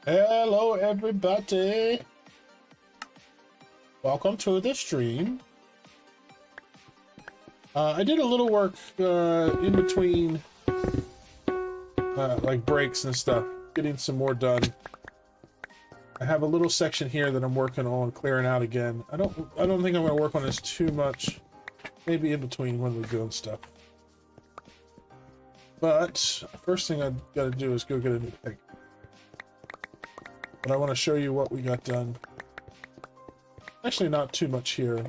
Hello, everybody. Welcome to the stream. I did a little work in between, like breaks and stuff, getting some more done. I have a little section here that I'm working on clearing out again. I don't think I'm going to work on this too much. Maybe in between when we're doing stuff. But first thing I've got to do is go get a new pig. But I want to show you what we got done. Actually, not too much here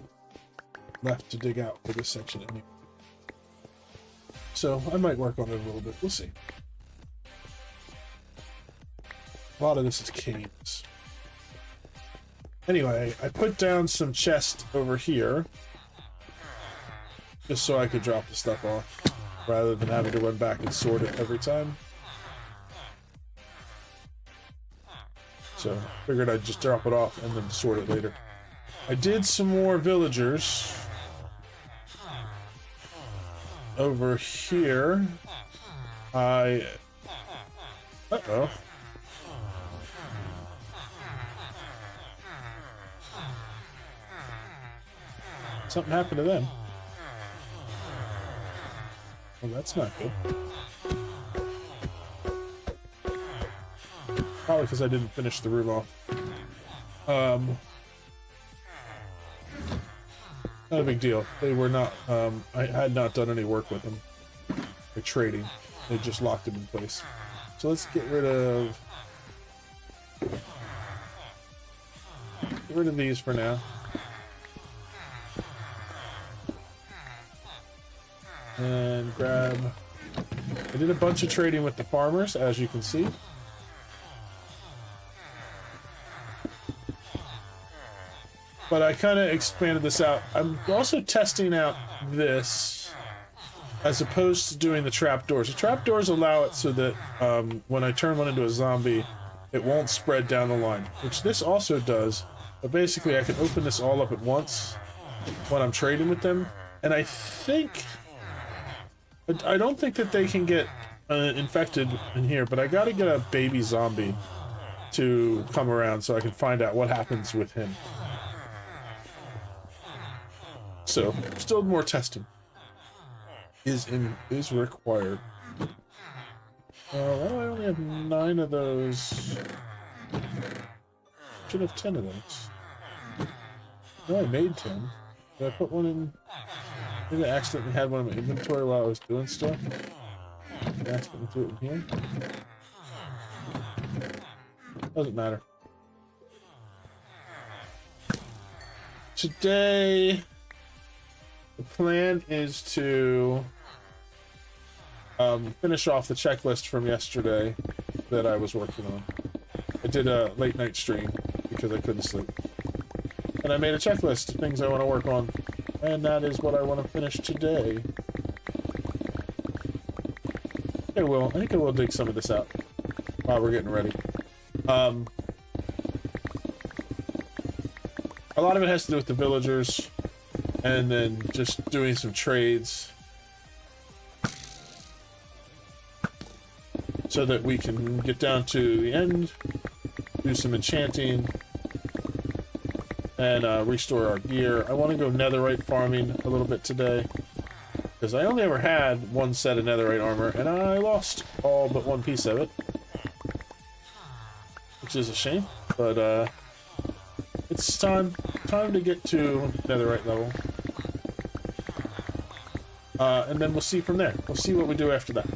left to dig out for this section anyway. So I might work on it a little bit. We'll see. A lot of this is caves. Anyway, I put down some chests over here just so I could drop the stuff off rather than having to run back and sort it every time. So figured I'd just drop it off and then sort it later. I did some more villagers over here. Uh-oh. Something happened to them. Well, that's not good. Probably because I didn't finish the room off. Not a big deal. They were not, I had not done any work with them. Or trading. They just locked them in place. So let's get rid of these for now. And grab... I did a bunch of trading with the farmers, as you can see. But I kind of expanded this out. I'm also testing out this as opposed to doing the trapdoors. The trapdoors allow it so that when I turn one into a zombie, it won't spread down the line, which this also does. But basically, I can open this all up at once when I'm trading with them. And I don't think that they can get infected in here, but I gotta get a baby zombie to come around so I can find out what happens with him. So, still more testing is required. Why do I only have 9 of those? Should have 10 of those. No, I made 10. Did I put one in? Maybe I accidentally had one in my inventory while I was doing stuff. I accidentally threw it in here. Doesn't matter. Today, the plan is to finish off the checklist from yesterday that I was working on. I did a late night stream because I couldn't sleep. And I made a checklist of things I want to work on. And that is what I want to finish today. I think I will dig some of this out while we're getting ready. A lot of it has to do with the villagers, and then just doing some trades so that we can get down to the end, do some enchanting, and restore our gear. I want to go netherite farming a little bit today, because I only ever had one set of netherite armor, and I lost all but one piece of it, which is a shame, but it's time to get to netherite level. And then we'll see from there. We'll see what we do after that.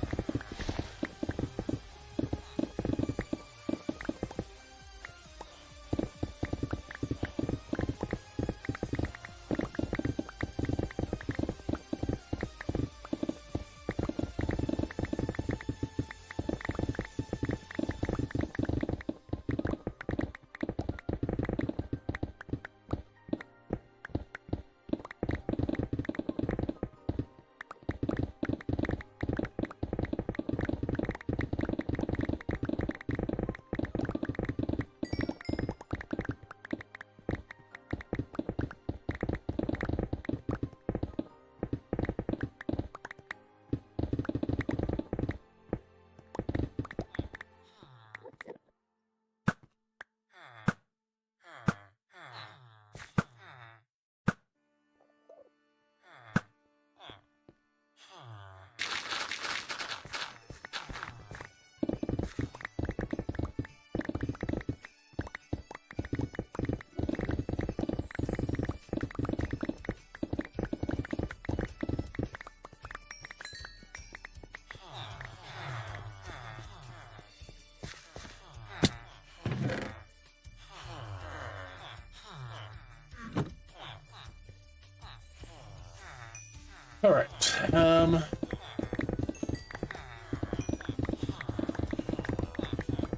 All right.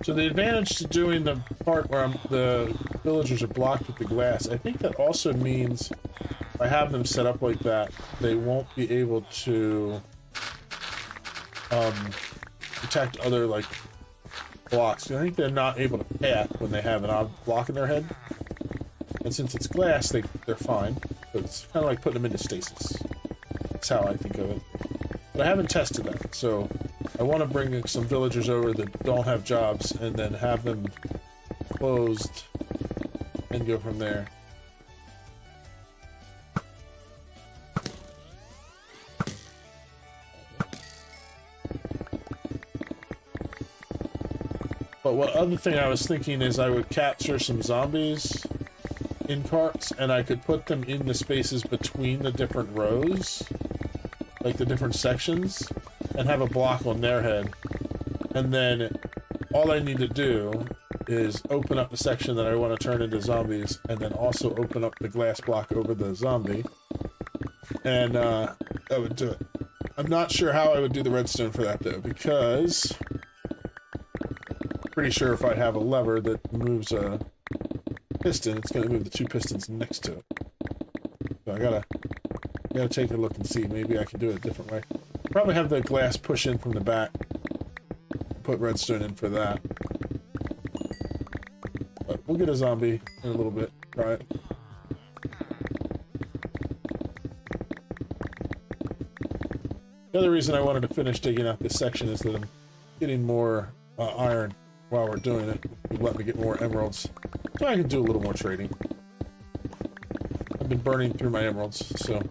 So the advantage to doing the part where the villagers are blocked with the glass, I think that also means if I have them set up like that, they won't be able to detect other like blocks. I think they're not able to path when they have an odd block in their head. And since it's glass, they're fine. But it's kind of like putting them into stasis. That's how I think of it. But I haven't tested that, so I want to bring some villagers over that don't have jobs and then have them closed and go from there. But what other thing I was thinking is I would capture some zombies in carts and I could put them in the spaces between the different rows, like the different sections, and have a block on their head. And then all I need to do is open up the section that I want to turn into zombies and then also open up the glass block over the zombie. And that would do it. I'm not sure how I would do the redstone for that though, because pretty sure if I have a lever that moves a piston, it's going to move the two pistons next to it. So I gotta take a look and see. Maybe I can do it a different way. Probably have the glass push in from the back. Put redstone in for that. But we'll get a zombie in a little bit. Try it. The other reason I wanted to finish digging out this section is that I'm getting more iron while we're doing it. It'll let me get more emeralds. So I can do a little more trading. I've been burning through my emeralds, so...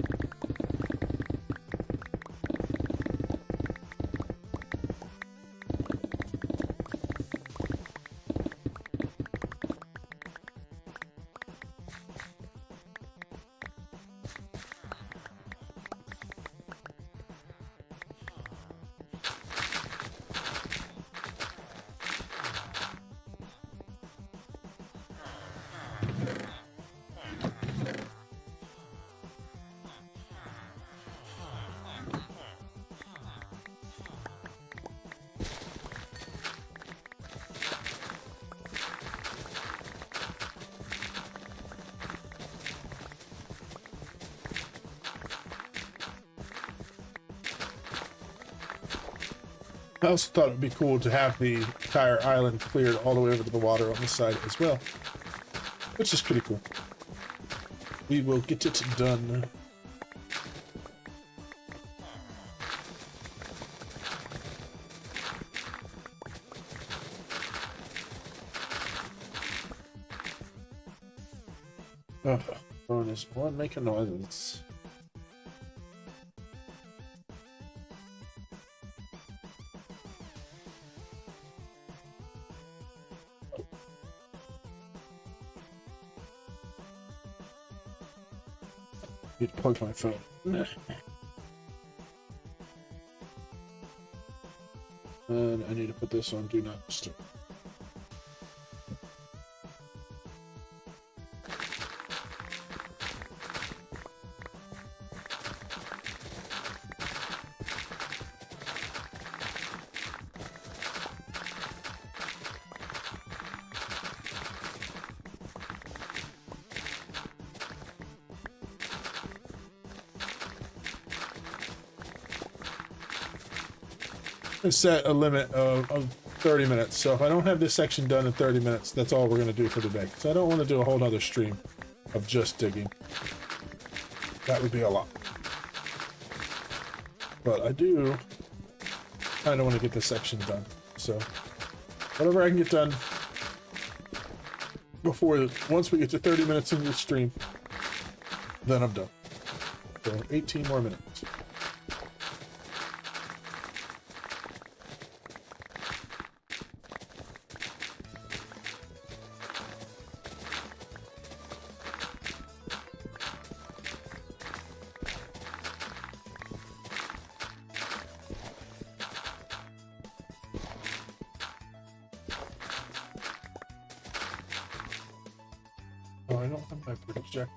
I also thought it would be cool to have the entire island cleared all the way over to the water on this side as well. Which is pretty cool. We will get it done. Oh, phone is on making noises. Need to plug my phone. And I need to put this on Do Not Disturb. Set a limit of 30 minutes. So if I don't have this section done in 30 minutes, that's all we're going to do for today. So I don't want to do a whole other stream of just digging. That would be a lot. But I do kind of want to get this section done. So whatever I can get done before, once we get to 30 minutes into the stream, then I'm done. So 18 more minutes. Oh, I don't have my projector.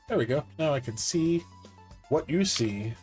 There we go. Now I can see what you see.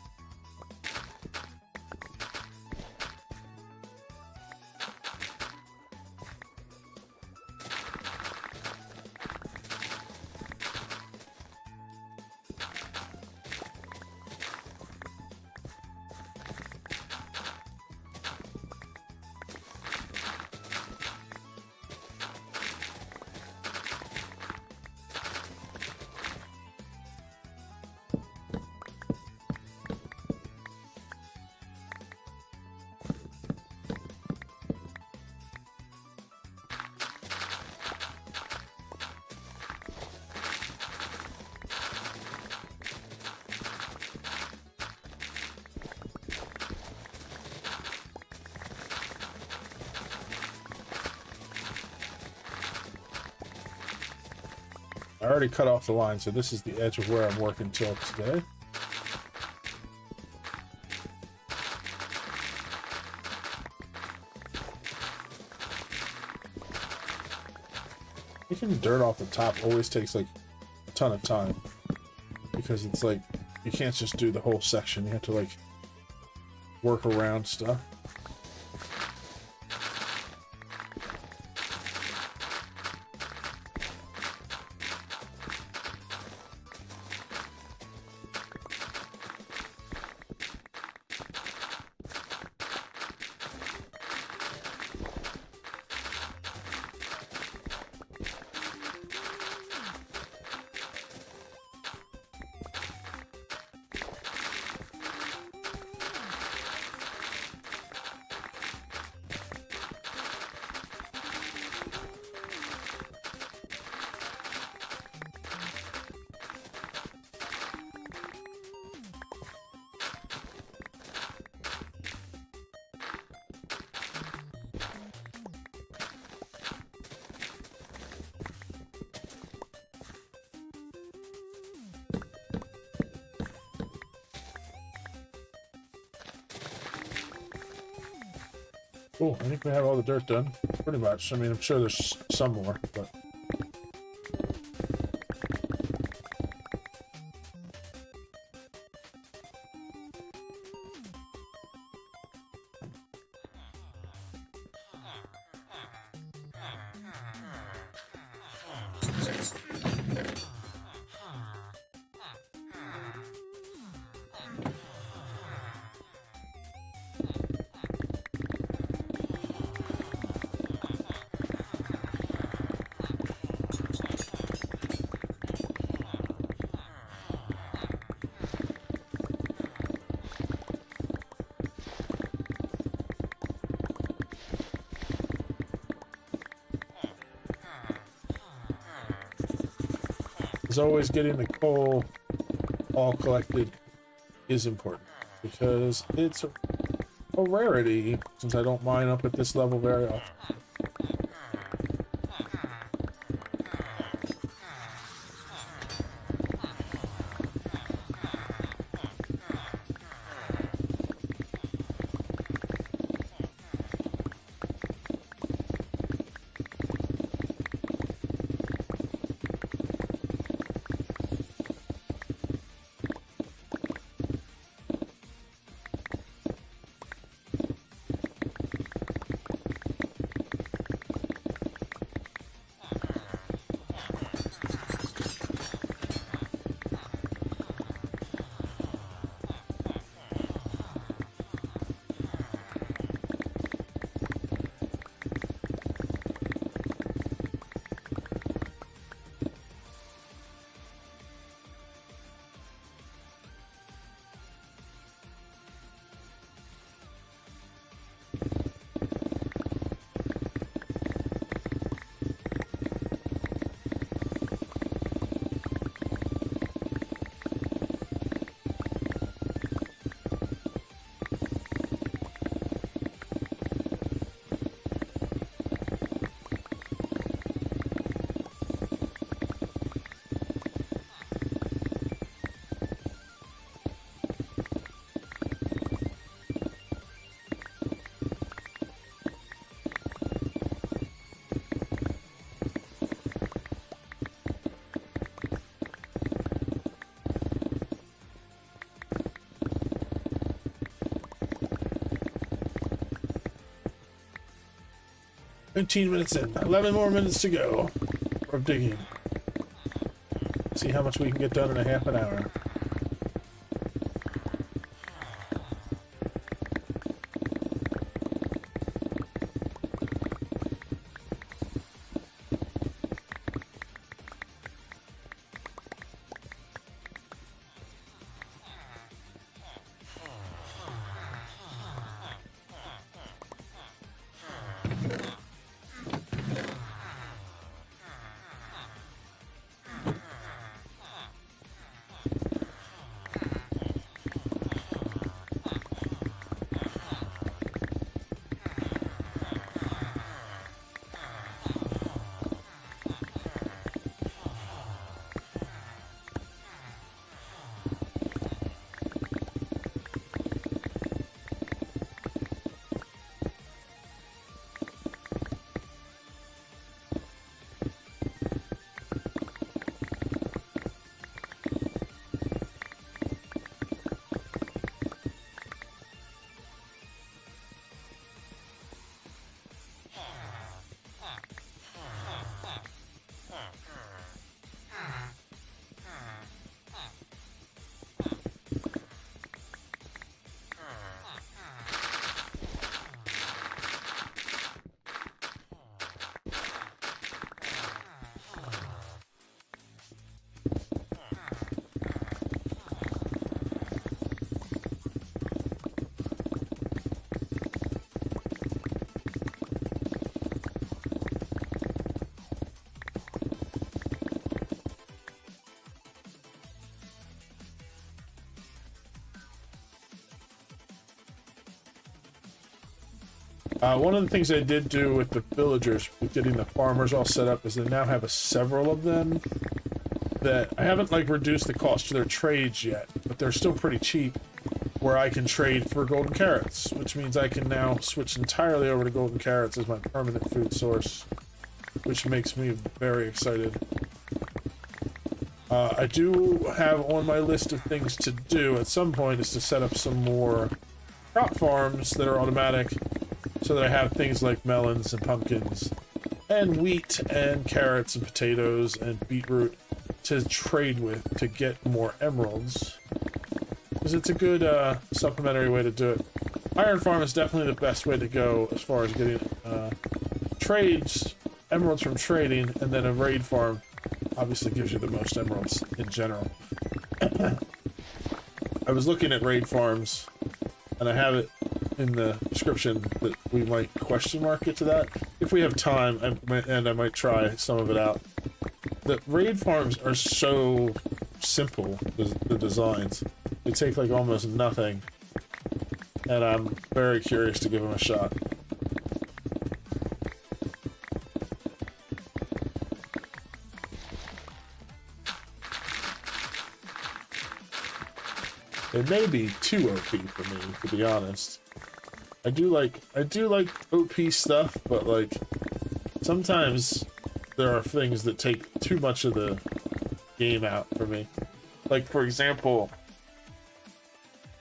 I already cut off the line, so this is the edge of where I'm working till today. Making dirt off the top always takes like a ton of time, because it's like you can't just do the whole section. You have to like work around stuff. Cool, I think we have all the dirt done, pretty much. I mean, I'm sure there's some more, but... As always, getting the coal all collected is important, because it's a rarity, since I don't mine up at this level very often. 19 minutes in. 11 more minutes to go of digging. See how much we can get done in a half an hour. One of the things I did do with the villagers, with getting the farmers all set up, is they now have several of them that I haven't like reduced the cost of their trades yet, but they're still pretty cheap, where I can trade for golden carrots, which means I can now switch entirely over to golden carrots as my permanent food source, which makes me very excited. I do have on my list of things to do at some point is to set up some more crop farms that are automatic, so that I have things like melons and pumpkins and wheat and carrots and potatoes and beetroot to trade with to get more emeralds, because it's a good supplementary way to do it. Iron farm is definitely the best way to go as far as getting trades, emeralds from trading, and then a raid farm obviously gives you the most emeralds in general. I was looking at raid farms, and I have it in the description that we might question mark it to that. If we have time, and I might try some of it out. The raid farms are so simple, the designs. They take like almost nothing, and I'm very curious to give them a shot. It may be too OP for me, to be honest. I do like OP stuff, but like sometimes there are things that take too much of the game out for me. Like for example,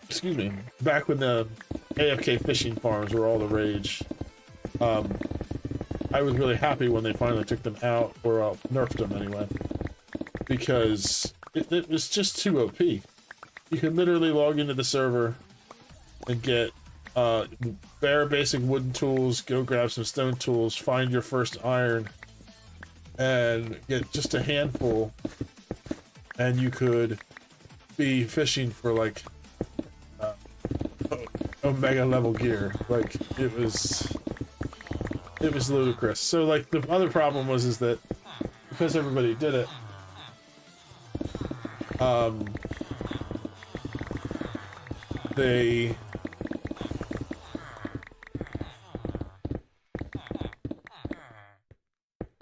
excuse me, back when the AFK fishing farms were all the rage, I was really happy when they finally took them out, or nerfed them anyway, because it was just too OP. You can literally log into the server and get bare basic wooden tools, go grab some stone tools, find your first iron, and get just a handful, and you could be fishing for like omega level gear. Like it was ludicrous. So like the other problem was that because everybody did it, they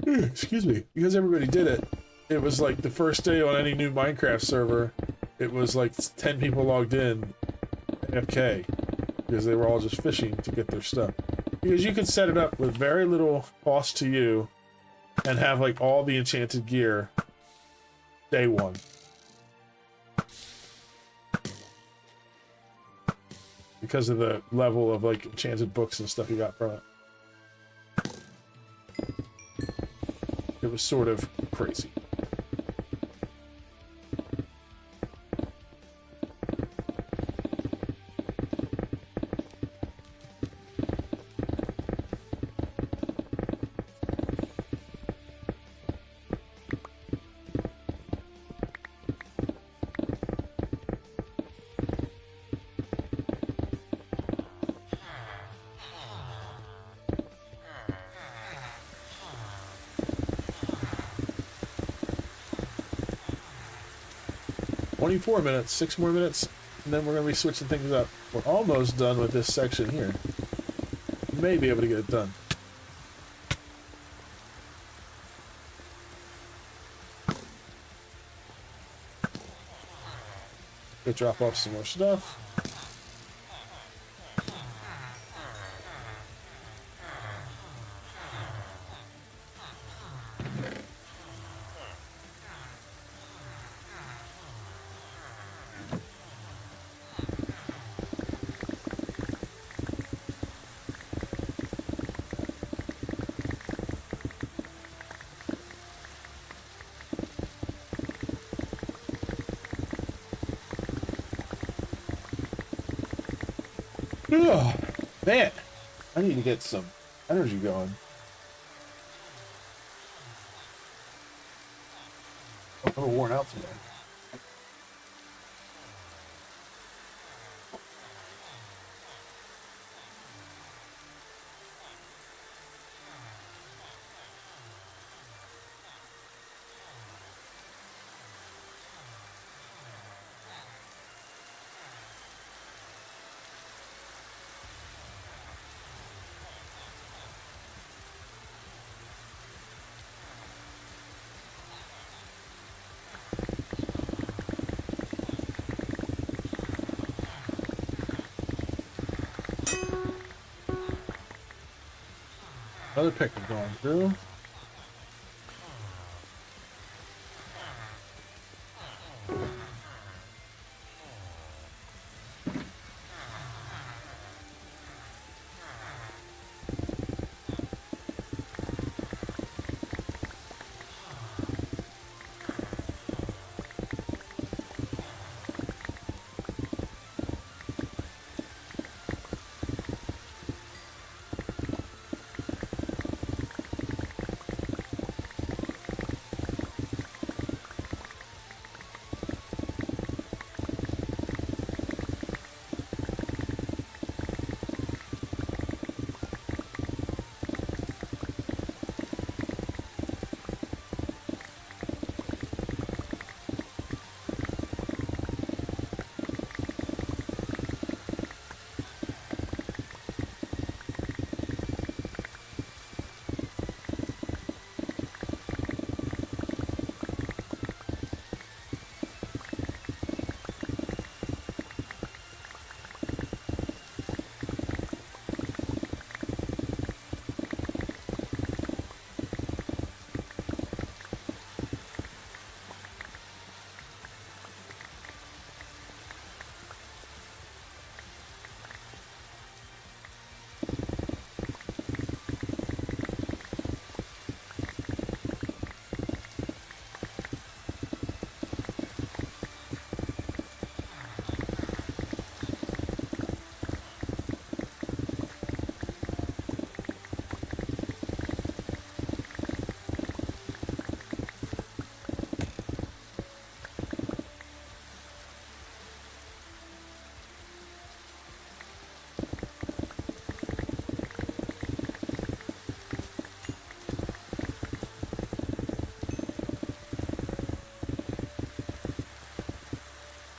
excuse me, because everybody did it, it was like the first day on any new Minecraft server, it was like 10 people logged in AFK, because they were all just fishing to get their stuff. Because you could set it up with very little cost to you and have like all the enchanted gear day one. Because of the level of like enchanted books and stuff you got from it. It was sort of crazy. "24 minutes, 6 more minutes, and then we're going to be switching things up." We're almost done with this section here. May be able to get it done. Go drop off some more stuff. Oh, man, I need to get some energy going. I'm a little worn out today. Another picnic going through.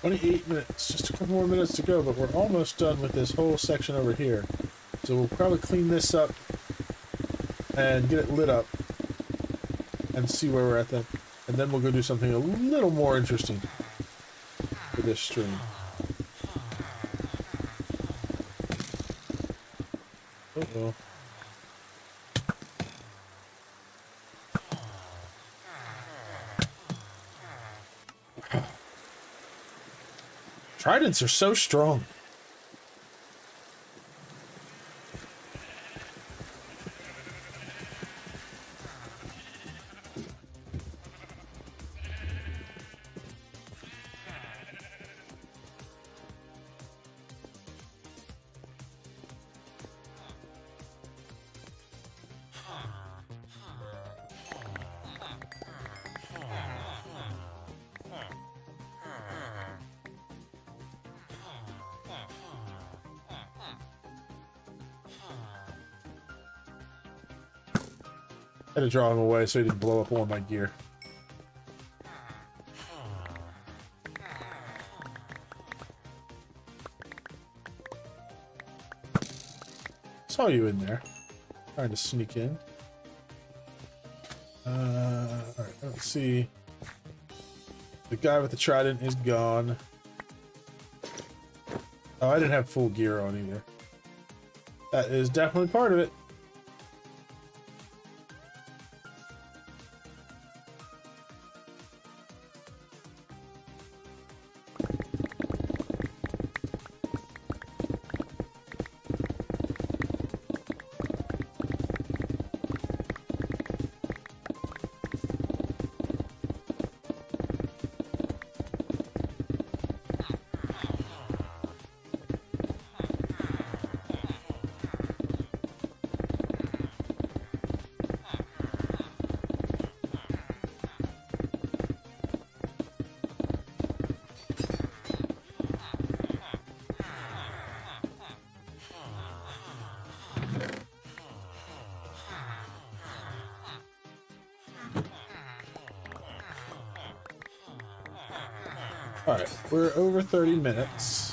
"28 minutes, just a couple more minutes to go, but we're almost done with this whole section over here. So we'll probably clean this up and get it lit up and see where we're at then. And then we'll go do something a little more interesting for this stream." Uh-oh. Tridents are so strong. I had to draw him away so he didn't blow up all my gear. Saw you in there. Trying to sneak in. Alright, let's see. The guy with the trident is gone. Oh, I didn't have full gear on either. That is definitely part of it. Alright, we're over 30 minutes.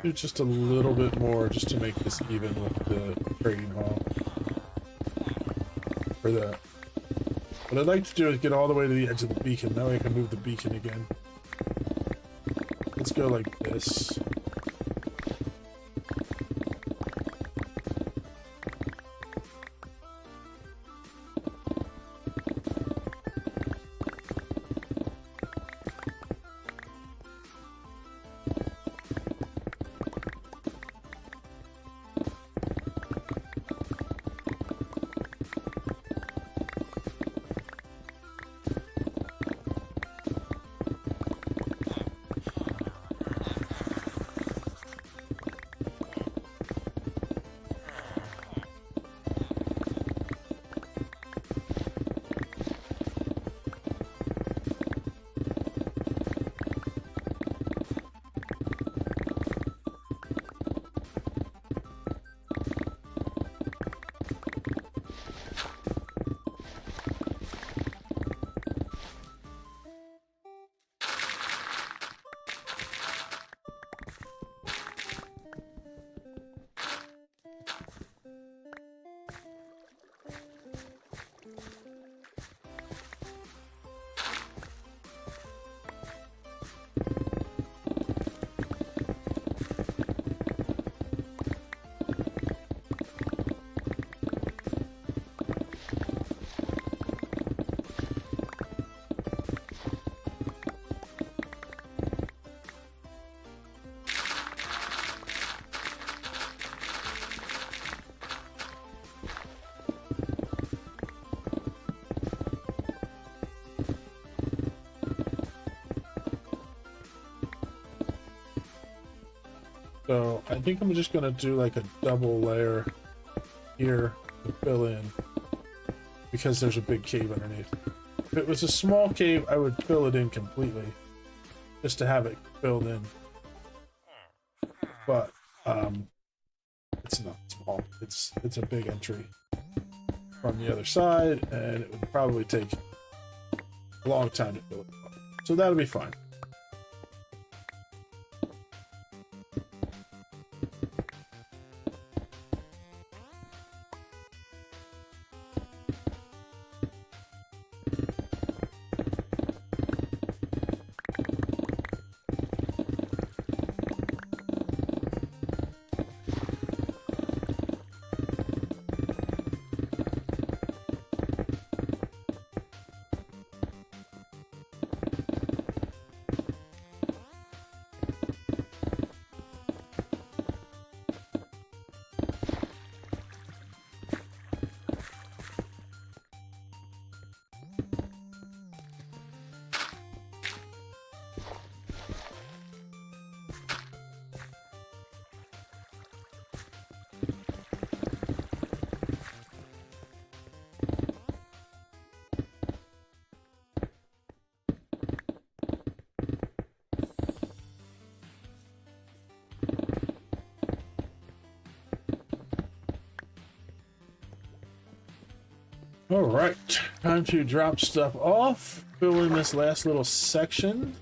Do just a little bit more just to make this even with the trading hall. For that. What I'd like to do is get all the way to the edge of the beacon. That way I can move the beacon again. Let's go like this. So I think I'm just gonna do like a double layer here to fill in because there's a big cave underneath. If it was a small cave, I would fill it in completely just to have it filled in. But it's not small. It's a big entry. from the other side, and it would probably take a long time to fill it up. So that'll be fine. All right, time to drop stuff off, fill in this last little section.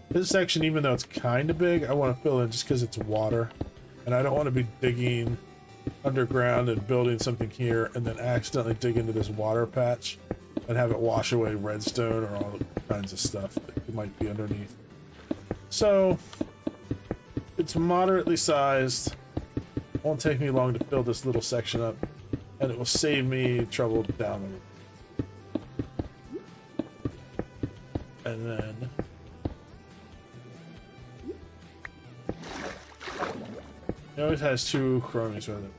This section, even though it's kind of big, I want to fill in just because it's water. And I don't want to be digging underground and building something here and then accidentally dig into this water patch and have it wash away redstone or all kinds of stuff that might be underneath. So, it's moderately sized. Won't take me long to fill this little section up. And it will save me trouble down the road. And then... it always has two chromies with it.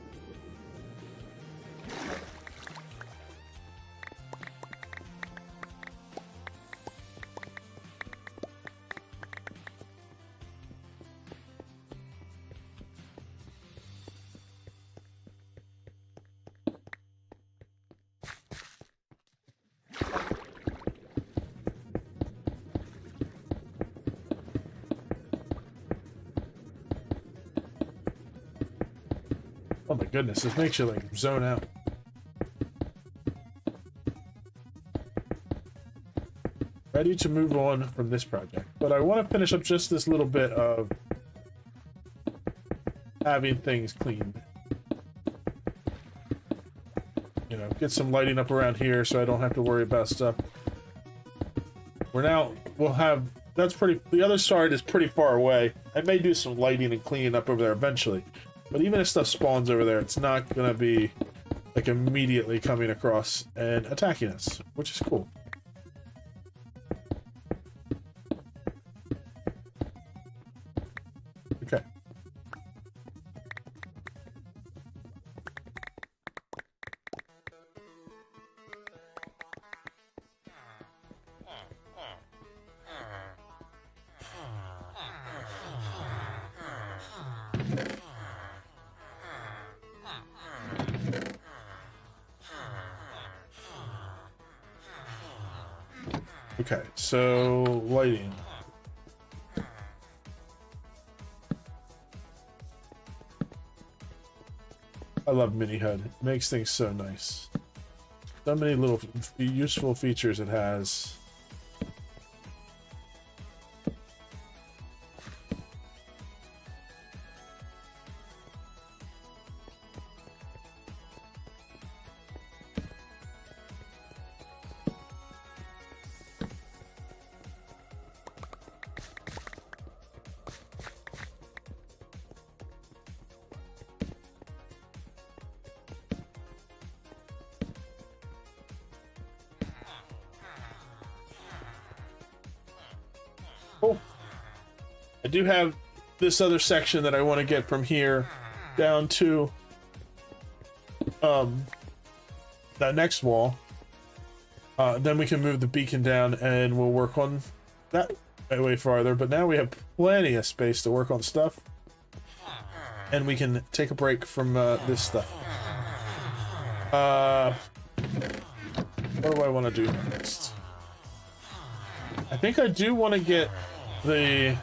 Oh my goodness, this makes you like zone out. Ready to move on from this project, but I want to finish up just this little bit of having things cleaned. You know, get some lighting up around here so I don't have to worry about stuff. We'll have, that's pretty, the other side is pretty far away. I may do some lighting and cleaning up over there eventually. But even if stuff spawns over there, it's not going to be, like, immediately coming across and attacking us, which is cool. Okay. Okay, so lighting. I love mini HUD. It makes things so nice. So many little useful features it has. I do have this other section that I want to get from here down to that next wall. Then we can move the beacon down and we'll work on that way farther. But now we have plenty of space to work on stuff. And we can take a break from this stuff. What do I want to do next? I think I do want to get the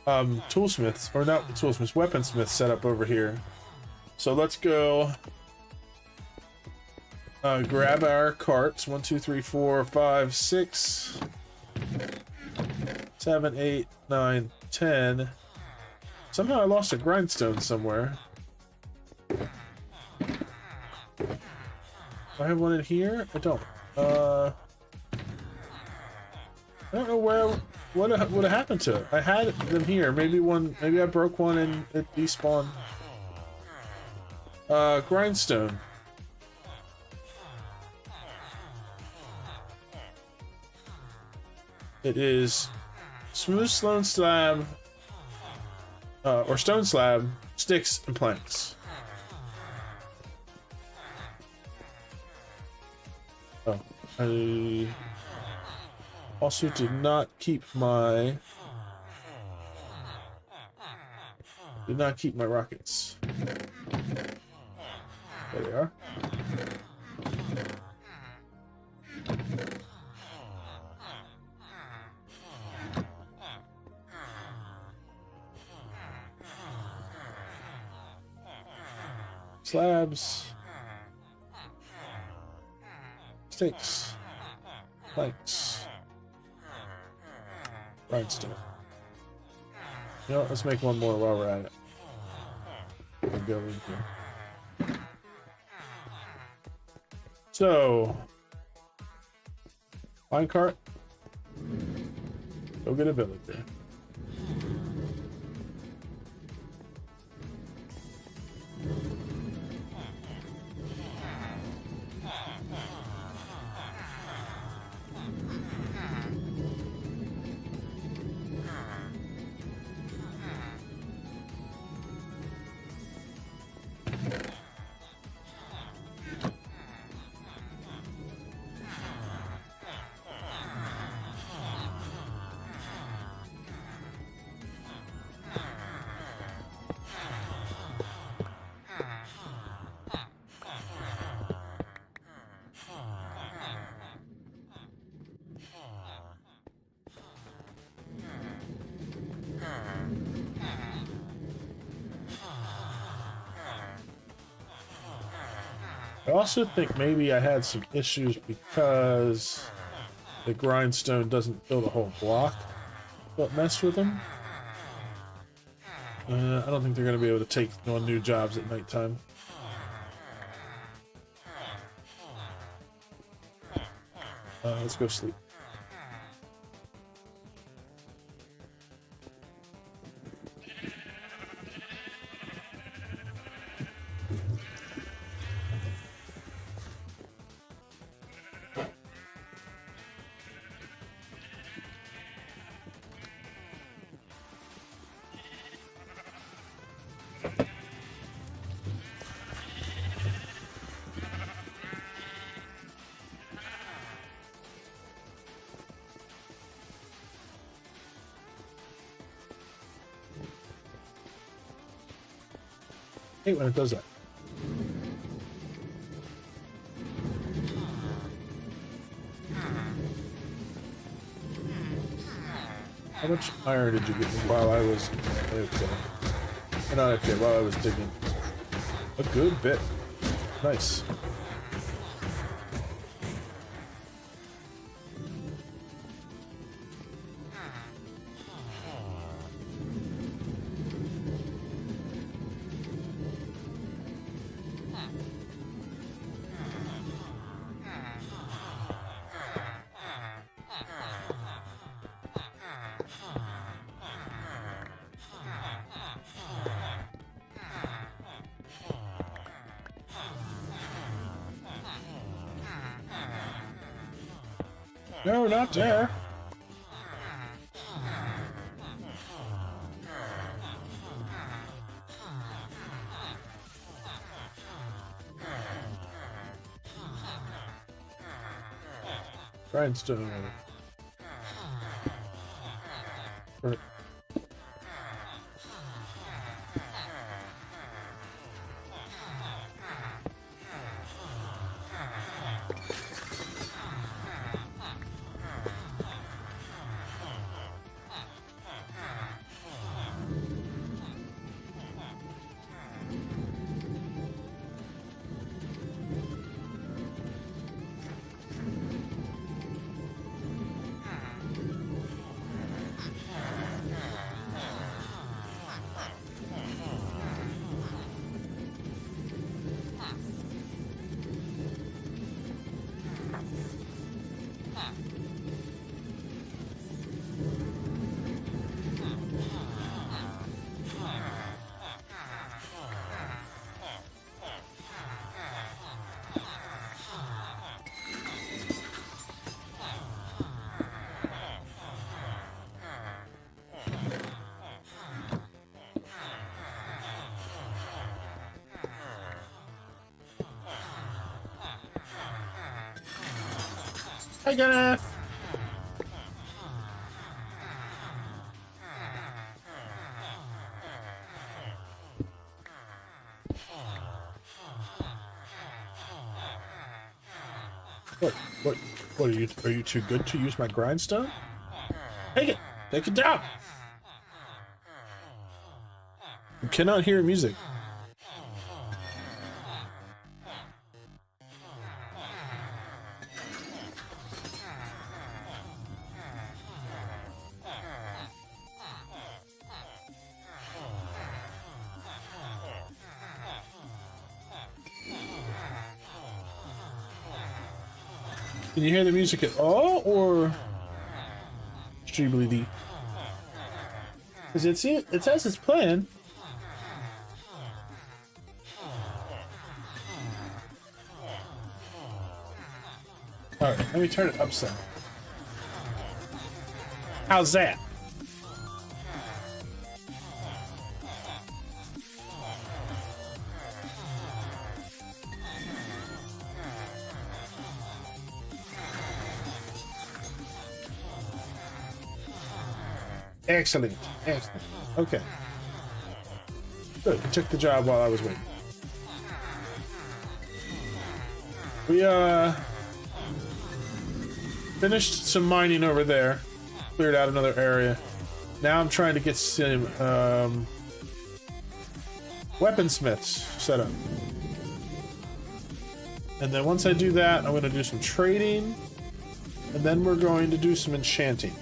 toolsmiths, or not toolsmiths, weaponsmiths set up over here. So let's go grab our carts. 1, 2, 3, 4, 5, 6, 7, 8, 9, 10. Somehow I lost a grindstone somewhere. Do I have one in here? I don't. I don't know where. What happened to it? I had them here. Maybe I broke one and it despawned. Grindstone. It is smooth stone slab, or stone slab, sticks, and planks. Oh, I also did not keep my rockets. There they are. Slabs, sticks, planks, grindstone. You know, let's make one more while we're at it. We'll go in here. So, minecart. Go get a villager. I also think maybe I had some issues because the grindstone doesn't fill the whole block. What messed with them? I don't think they're going to be able to take on new jobs at nighttime. Let's go sleep. I hate when it does that. How much iron did you get while I was while I was digging? A good bit. Nice. No, not there. Grindstone. Or- Hi, Kenneth. What? What? What are you? Are you too good to use my grindstone? Take it. Take it down. You cannot hear music. Can you hear the music at all, or streamily? Because it says it's playing. All right, let me turn it up some. How's that? Excellent. Excellent. Okay. Good. You took the job while I was waiting. We, finished some mining over there. Cleared out another area. Now I'm trying to get some, weaponsmiths set up. And then once I do that, I'm going to do some trading. And then we're going to do some enchanting.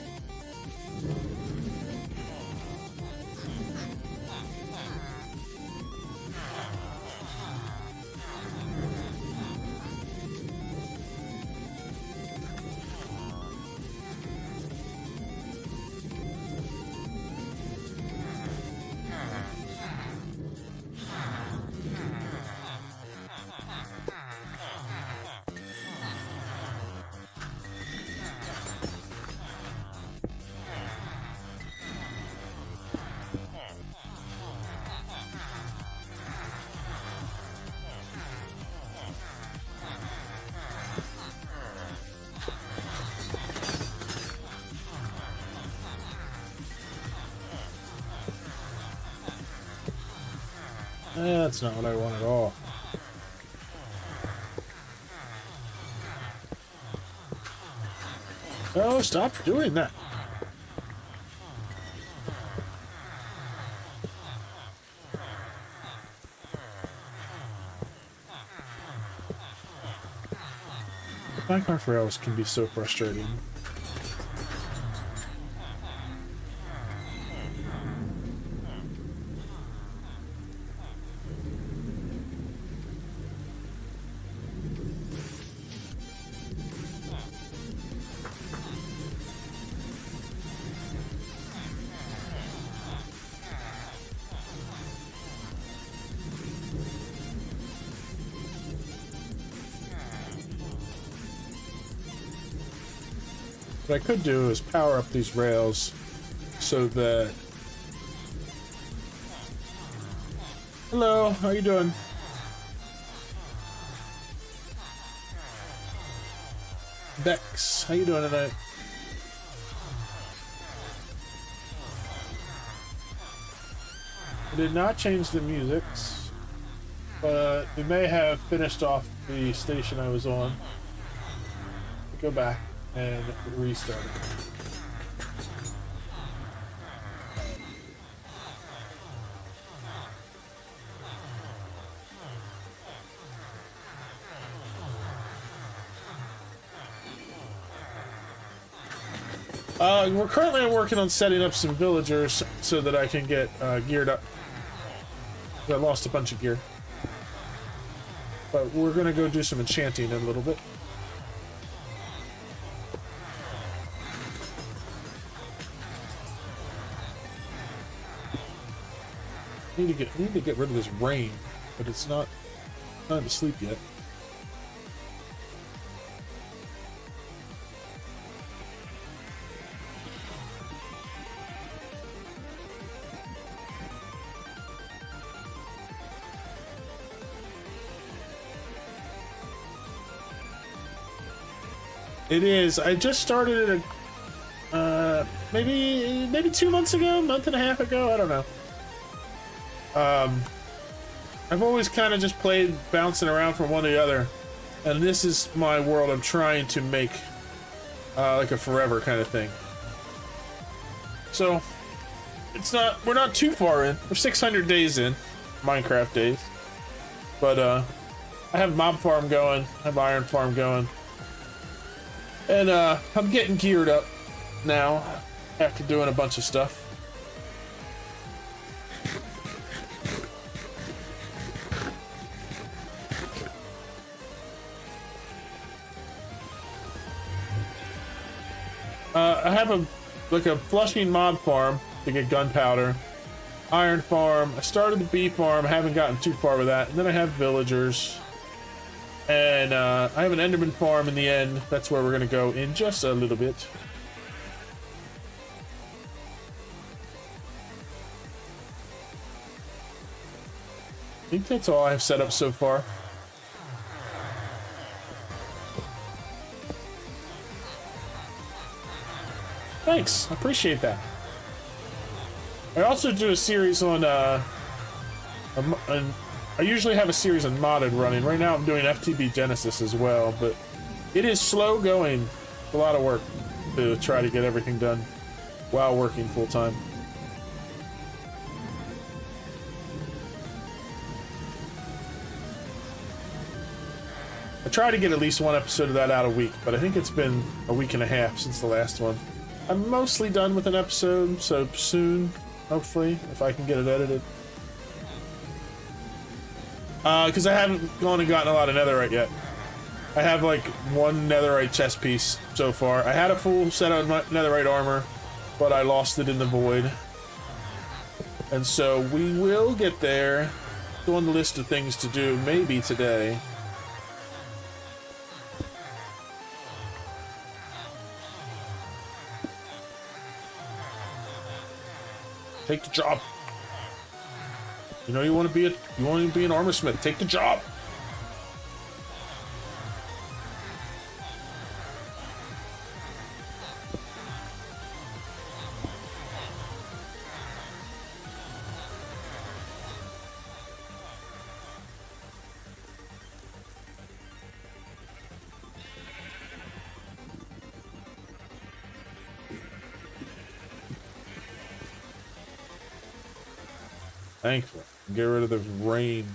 That's not what I want at all. Oh, stop doing that. Minecraft Rails can be so frustrating. What I could do is power up these rails so that... Hello, how you doing? Bex, how you doing tonight? I did not change the musics, but we may have finished off the station I was on. Go back and restart it. We're currently working on setting up some villagers so that I can get geared up. I lost a bunch of gear. But we're gonna go do some enchanting in a little bit. I need to get rid of this rain, but it's not time to sleep yet. It is. I just started it maybe 2 months ago, month and a half ago. I don't know. I've always kind of just played bouncing around from one to the other, and this is my world. I'm trying to make like a forever kind of thing. So we're not too far in. We're 600 days in, Minecraft days. But I have mob farm going. I have iron farm going. And I'm getting geared up now after doing a bunch of stuff. I have a flushing mob farm to get gunpowder, iron farm. I started the bee farm. I haven't gotten too far with that. And then I have villagers. And I have an Enderman farm in the end. That's where we're going to go in just a little bit. I think that's all I've set up so far. Thanks, I appreciate that. I also do a series on I usually have a series on modded running. Right now I'm doing FTB Genesis as well, but it is slow going. It's a lot of work to try to get everything done while working full time. I try to get at least one episode of that out a week, but I think it's been a week and a half since the last one. I'm mostly done with an episode, so soon, hopefully, if I can get it edited. Because I haven't gone and gotten a lot of netherite yet. I have like one netherite chest piece so far. I had a full set of netherite armor, but I lost it in the void. And so we will get there. It's on the list of things to do, maybe today. Take the job. You know you want to be an armor smith. Take the job. Thankful. Get rid of the rain.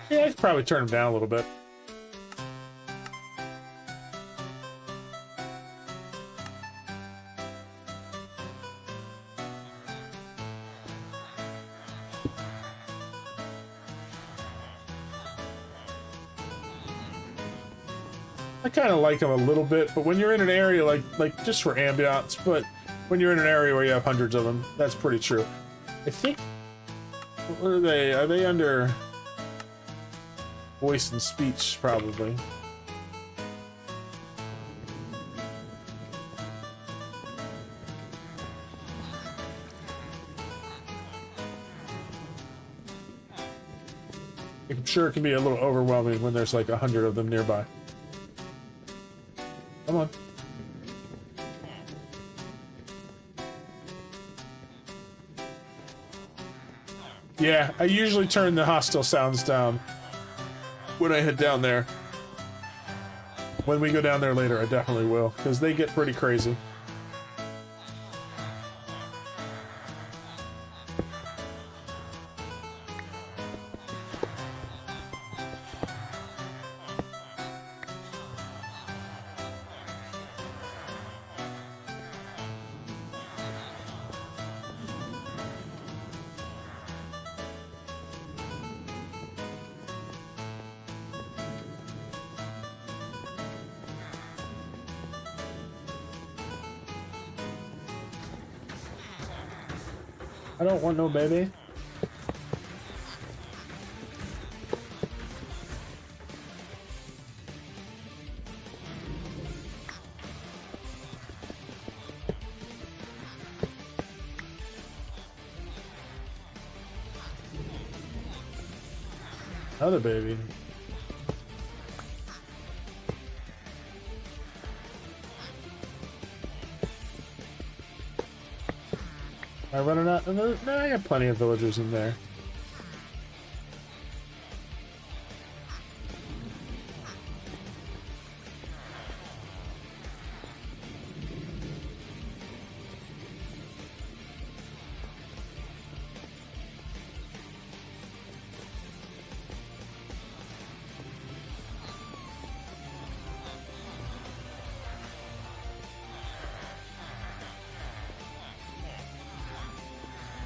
Yeah, I could probably turn them down a little bit. I kind of like them a little bit, but when you're in an area like just for ambiance, but when you're in an area where you have hundreds of them, that's pretty true. I think, what are they? Are they under voice and speech, probably? I'm sure it can be a little overwhelming when there's like 100 of them nearby. Come on. Yeah, I usually turn the hostile sounds down when I head down there. When we go down there later, I definitely will, because they get pretty crazy. I don't want no baby. Another baby. Am I running out? No, I got plenty of villagers in there.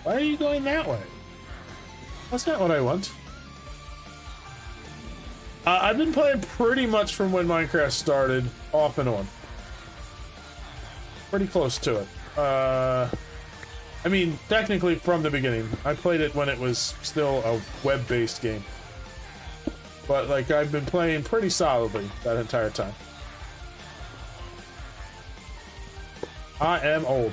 Why are you going that way? That's not what I want. I've been playing pretty much from when Minecraft started, off and on. Pretty close to it. I mean, technically from the beginning. I played it when it was still a web-based game. But, like, I've been playing pretty solidly that entire time. I am old.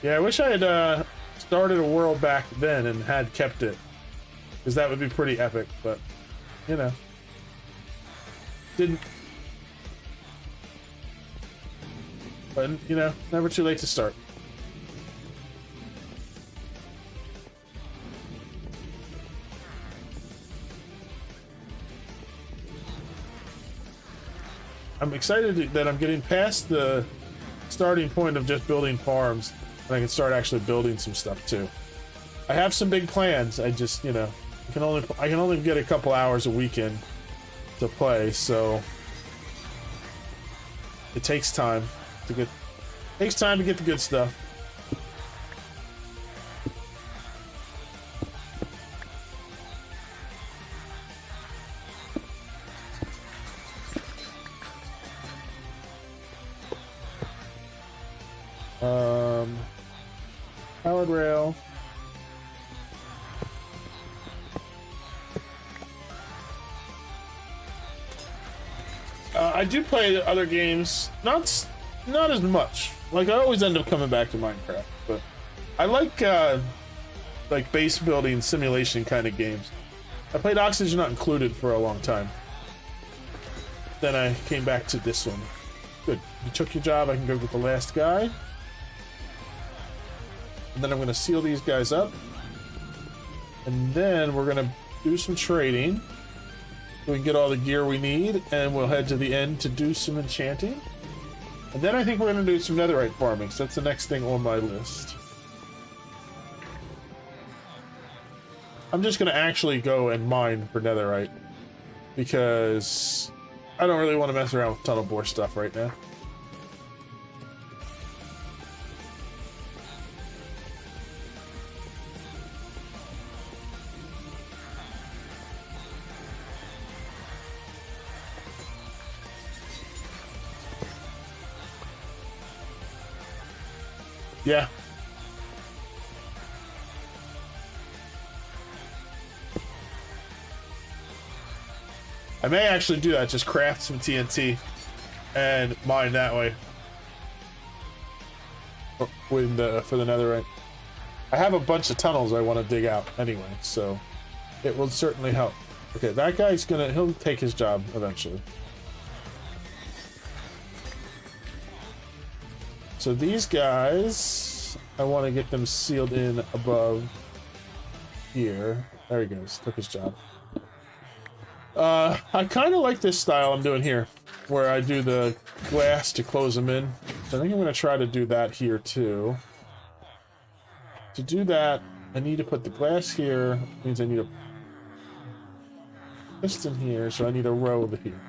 Yeah, I wish I had started a world back then and had kept it. Because that would be pretty epic, but, you know. Didn't. But, you know, never too late to start. I'm excited that I'm getting past the starting point of just building farms. And I can start actually building some stuff too. I have some big plans. I just, you know, I can only get a couple hours a weekend to play, so it takes time to get the good stuff. Powered rail. I do play other games, not as much. Like, I always end up coming back to Minecraft, but I like base building simulation kind of games. I played Oxygen Not Included for a long time. Then I came back to this one. Good. You took your job. I can go get the last guy. And then I'm going to seal these guys up. And then we're going to do some trading. We can get all the gear we need, and we'll head to the end to do some enchanting. And then I think we're going to do some netherite farming, so that's the next thing on my list. I'm just going to actually go and mine for netherite, because I don't really want to mess around with tunnel bore stuff right now. Yeah. I may actually do that, just craft some TNT and mine that way. With for the netherite. I have a bunch of tunnels I want to dig out anyway, so it will certainly help. Okay, that guy's he'll take his job eventually. So these guys, I want to get them sealed in above here. There he goes, took his job. I kind of like this style I'm doing here, where I do the glass to close them in. So I think I'm going to try to do that here too. To do that, I need to put the glass here, which means I need a piston here, so I need a row here.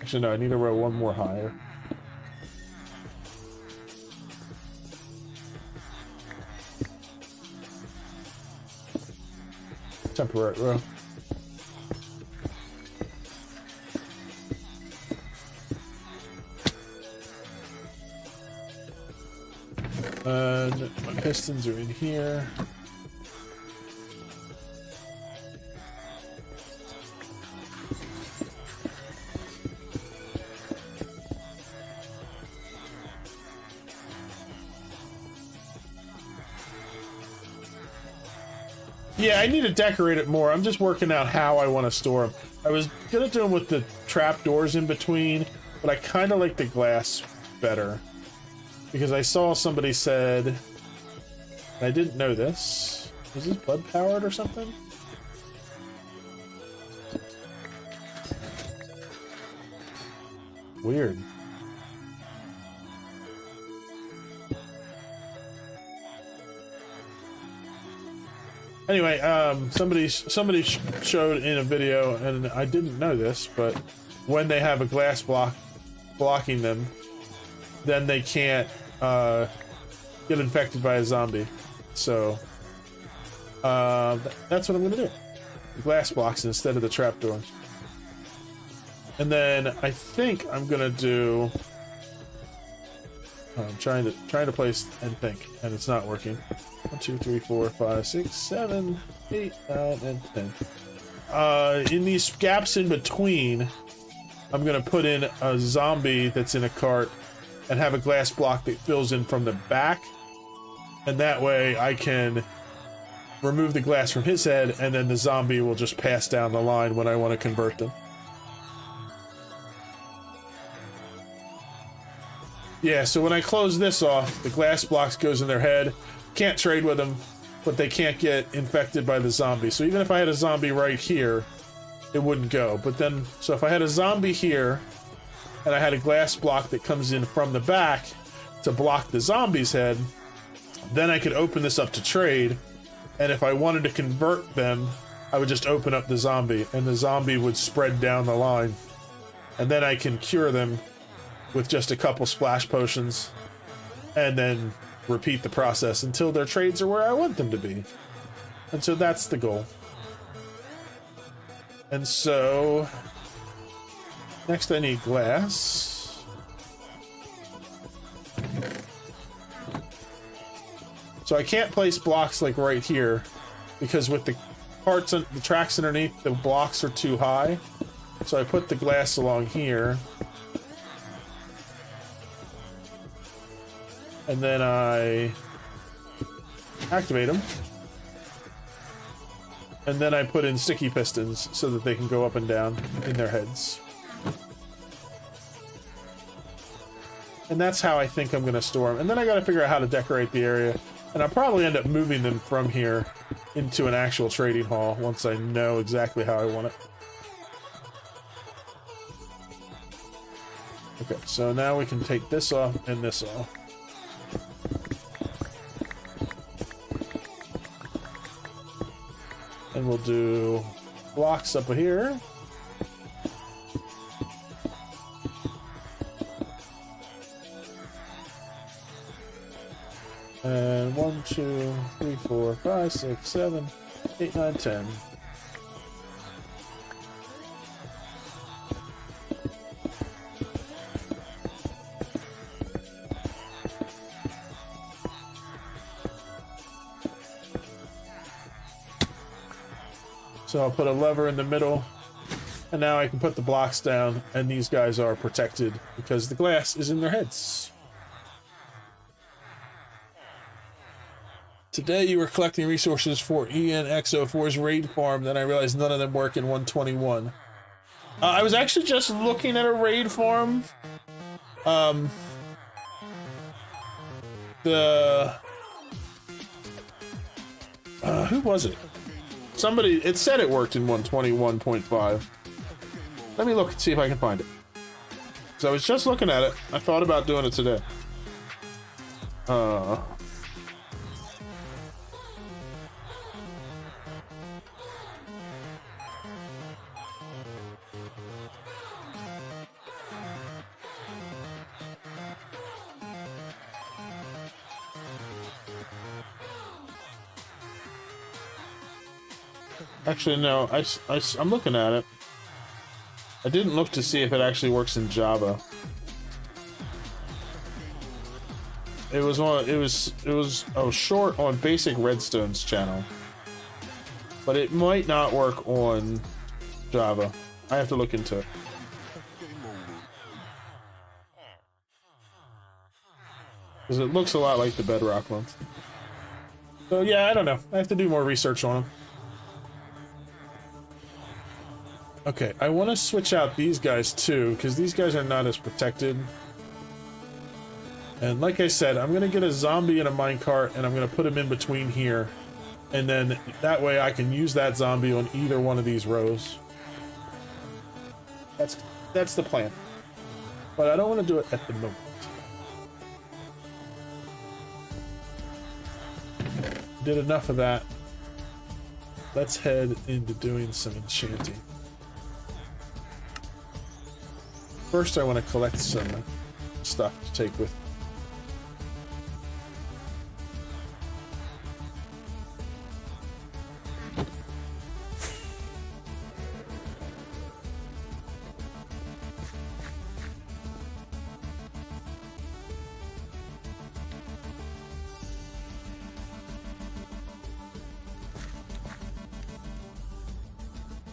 Actually, no, I need a row one more higher. Temporary row. And my pistons are in here. Yeah, I need to decorate it more. I'm just working out how I want to store them. I was gonna do them with the trap doors in between, but I kind of like the glass better. Because I saw somebody said, and I didn't know this, is this blood powered or something? Weird. Anyway, somebody showed in a video, and I didn't know this, but when they have a glass blocking them, then they can't get infected by a zombie. So that's what I'm gonna do. The glass blocks instead of the trapdoor. And then I think I'm gonna do. I'm trying to place and think, and it's not working. 1, 2, 3, 4, 5, 6, 7, 8, 9, and 10. In these gaps in between, I'm gonna put in a zombie that's in a cart and have a glass block that fills in from the back, and that way I can remove the glass from his head, and then the zombie will just pass down the line when I want to convert them. Yeah, so when I close this off, the glass blocks goes in their head. Can't trade with them, but they can't get infected by the zombie. So even if I had a zombie right here, it wouldn't go. But then, so if I had a zombie here, and I had a glass block that comes in from the back to block the zombie's head, then I could open this up to trade, and if I wanted to convert them, I would just open up the zombie, and the zombie would spread down the line. And then I can cure them with just a couple splash potions, and then repeat the process until their trades are where I want them to be. And so that's the goal. And so next I need glass. So I can't place blocks like right here because with the parts and the tracks underneath, the blocks are too high. So I put the glass along here. And then I activate them. And then I put in sticky pistons so that they can go up and down in their heads. And that's how I think I'm going to store them. And then I got to figure out how to decorate the area. And I'll probably end up moving them from here into an actual trading hall once I know exactly how I want it. Okay, so now we can take this off and this off. And we'll do blocks up here. And 1, 2, 3, 4, 5, 6, 7, 8, 9, 10. So I'll put a lever in the middle And now I can put the blocks down, and these guys are protected because the glass is in their heads. Today you were collecting resources for ENXO4's raid farm, then I realized none of them work in 121. I was actually just looking at a raid farm. Who was it? Somebody, it said it worked in 121.5. Let me look and see if I can find it. So I was just looking at it. I thought about doing it today. Actually, no, I'm looking at it. I didn't look to see if it actually works in Java. It was short on Basic Redstone's channel. But it might not work on Java. I have to look into it. Because it looks a lot like the Bedrock one. So yeah, I don't know. I have to do more research on them. Okay, I want to switch out these guys too, because these guys are not as protected. And like I said, I'm going to get a zombie in a minecart, and I'm going to put him in between here. And then that way I can use that zombie on either one of these rows. That's the plan. But I don't want to do it at the moment. Did enough of that. Let's head into doing some enchanting. First, I want to collect some stuff to take with me.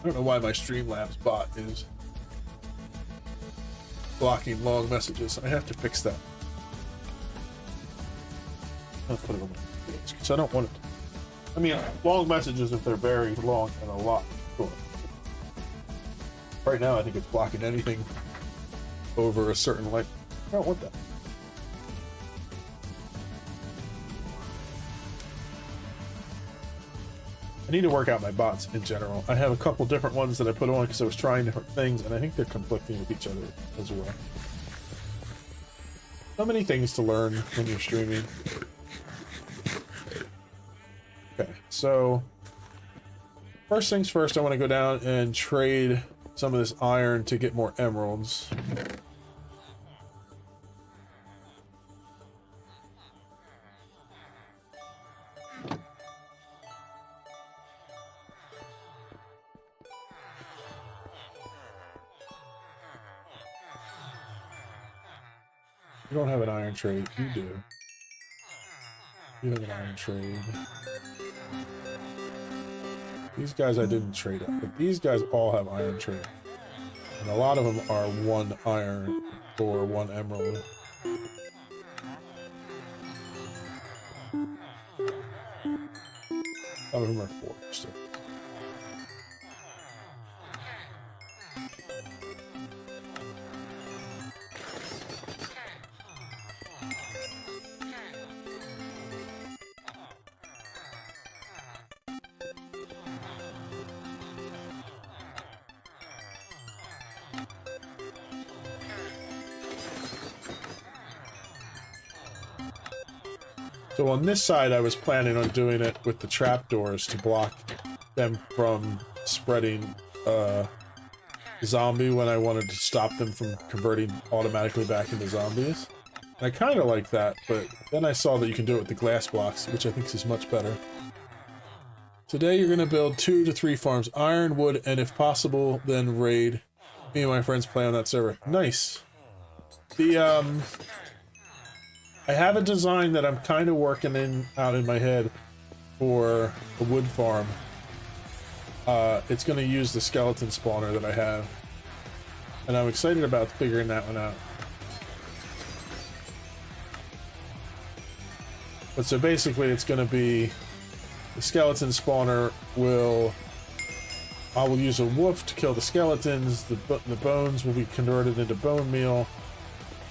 I don't know why my Streamlabs bot is blocking long messages. I have to fix that. I'll put it on my page because I don't want it. I mean, long messages if they're very long and a lot short. Right now, I think it's blocking anything over a certain length. I don't want that. I need to work out my bots in general. I have a couple different ones that I put on because I was trying different things, and I think they're conflicting with each other as well. So many things to learn when you're streaming. Okay, so first things first, I want to go down and trade some of this iron to get more emeralds. You don't have an iron trade. You do. You have an iron trade. These guys I didn't trade up, but these guys all have iron trade. And a lot of them are 1 iron or 1 emerald. Some of them are 4. So. So on this side, I was planning on doing it with the trapdoors to block them from spreading zombie when I wanted to stop them from converting automatically back into zombies. And I kind of like that, but then I saw that you can do it with the glass blocks, which I think is much better. Today you're going to build 2 to 3 farms, iron, wood, and if possible, then raid. Me and my friends play on that server. Nice. I have a design that I'm kind of working out in my head for a wood farm. it's going to use the skeleton spawner that I have. And I'm excited about figuring that one out. But so basically it's going to be the skeleton spawner I will use a wolf to kill the skeletons, the bones will be converted into bone meal,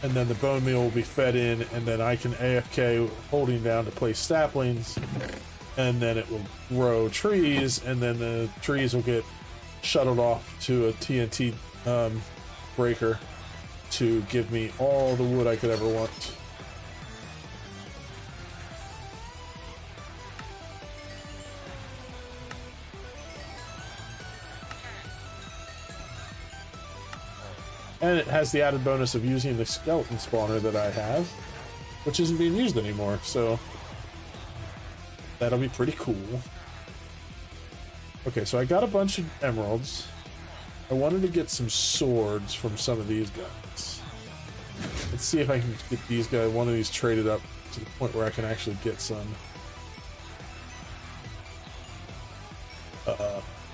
and then the bone meal will be fed in, and then I can AFK holding down to place saplings, and then it will grow trees, and then the trees will get shuttled off to a TNT breaker to give me all the wood I could ever want. And it has the added bonus of using the skeleton spawner that I have, which isn't being used anymore, so that'll be pretty cool. Okay, so I got a bunch of emeralds. I wanted to get some swords from some of these guys. Let's see if I can get these guys, one of these traded up to the point where I can actually get some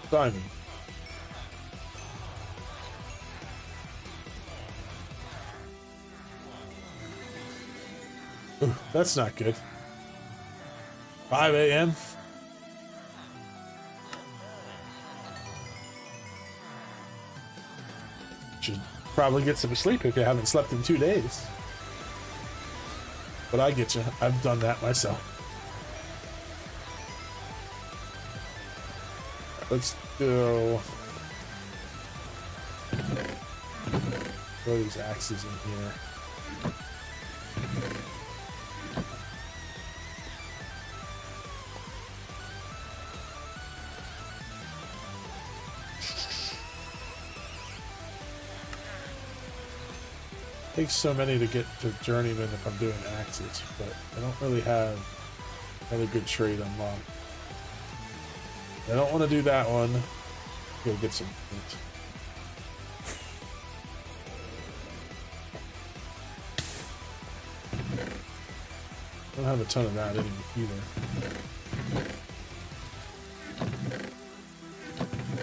diamond. Ooh, that's not good. 5 a.m. Should probably get some sleep if you haven't slept in 2 days. But I get you. I've done that myself. Let's go. Throw these axes in here. Takes so many to get to journeyman if I'm doing axes, but I don't really have another good trade unlocked. I don't want to do that one. Go get some flint. I don't have a ton of that either.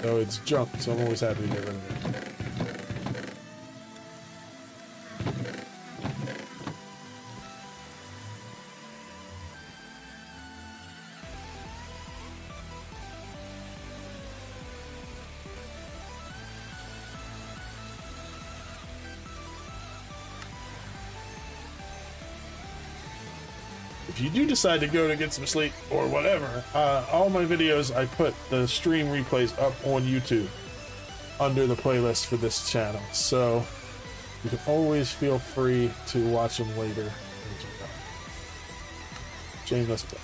So it's junk, so I'm always happy to get rid of it. If you do decide to go to get some sleep or whatever, all my videos, I put the stream replays up on YouTube under the playlist for this channel. So you can always feel free to watch them later. Shameless plug.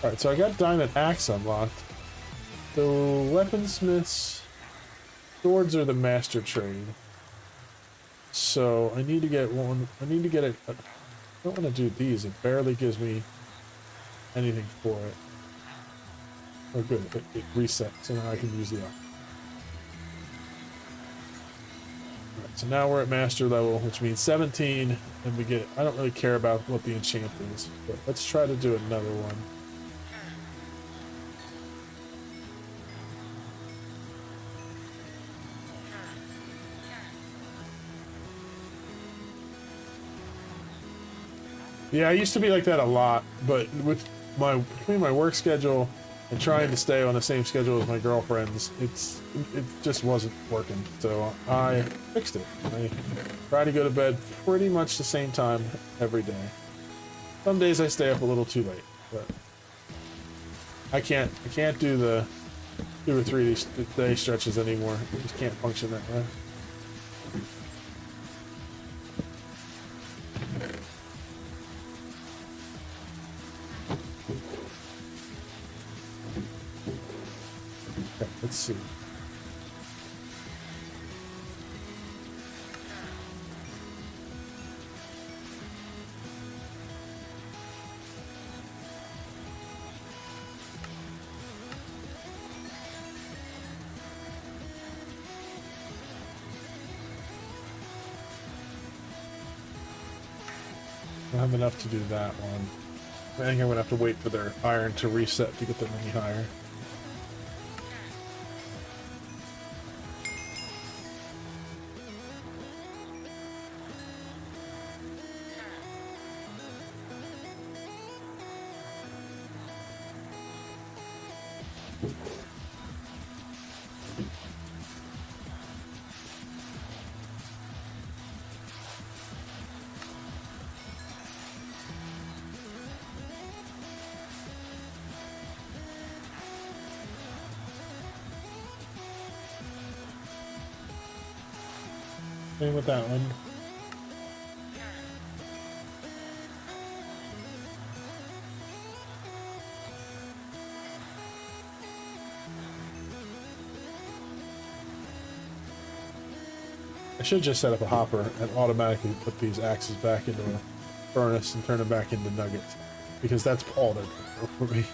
Alright, so I got diamond axe unlocked. So weaponsmiths. Swords are the master trade. So I need to get one. I need to get it. I don't want to do these. It barely gives me anything for it. Oh, good. It resets, so now I can use the other. Alright, so now we're at master level, which means 17, and we get. I don't really care about what the enchant is, but let's try to do another one. Yeah, I used to be like that a lot, but with between my work schedule and trying to stay on the same schedule as my girlfriend's, it just wasn't working. So I fixed it. I try to go to bed pretty much the same time every day. Some days I stay up a little too late, but I can't do the 2 or 3 day stretches anymore. I just can't function that way. Let's see. don't have enough to do that one. I think I'm gonna have to wait for their iron to reset to get them any higher. Same with that one. I should just set up a hopper and automatically put these axes back into a furnace and turn them back into nuggets, because that's all they're doing for me.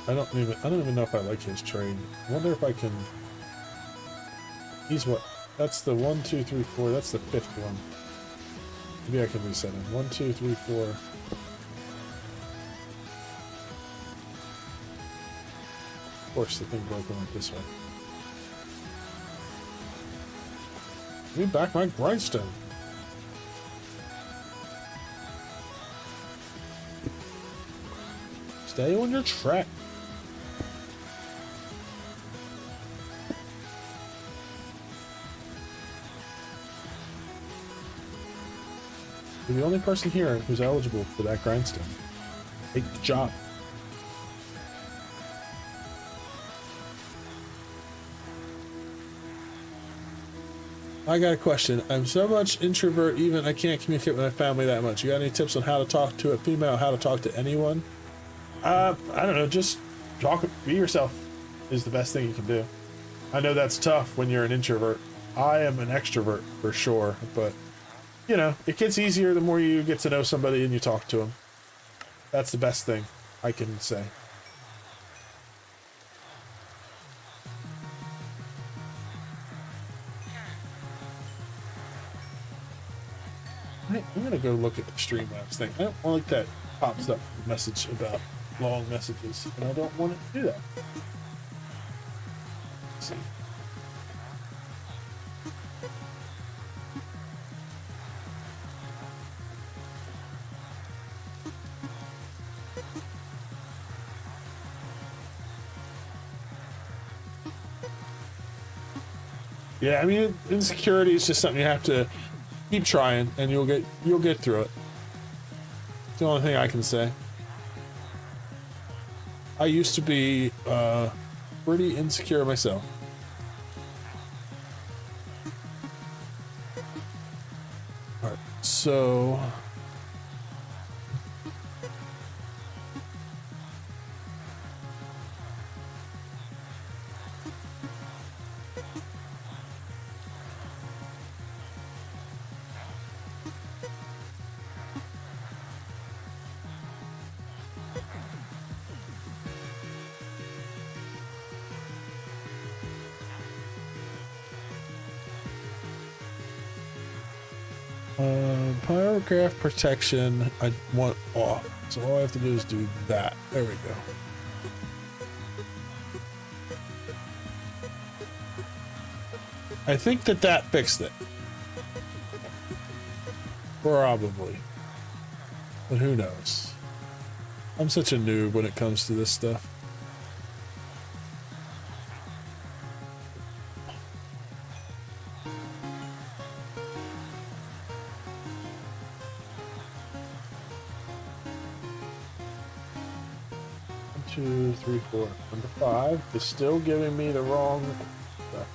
I don't even know if I like his trade. I wonder if I can. He's what? That's the 1, 2, 3, 4. That's the 5th one. Maybe I can reset him. 1, 2, 3, 4. Of course, the thing broke went this way. Give me back my grindstone. Stay on your track. You're the only person here who's eligible for that grindstone. Take the job. I got a question. I'm so much introvert, even I can't communicate with my family that much. You got any tips on how to talk to a female, how to talk to anyone? I don't know, just be yourself is the best thing you can do. I know that's tough when you're an introvert. I am an extrovert for sure, but you know, it gets easier the more you get to know somebody and you talk to them. That's the best thing I can say. I'm gonna go look at the Streamlabs thing. I don't like that pops up message about long messages, and I don't want it to do that. Let's see. Yeah, I mean, insecurity is just something you have to keep trying, and you'll get through it. It's the only thing I can say. I used to be pretty insecure myself. All right, so pyrograph protection I want off, so all I have to do is do that. There we go. I think that fixed it. Probably. But who knows? I'm such a noob when it comes to this stuff. Two, three, four. Number 5 is still giving me the wrong stuff.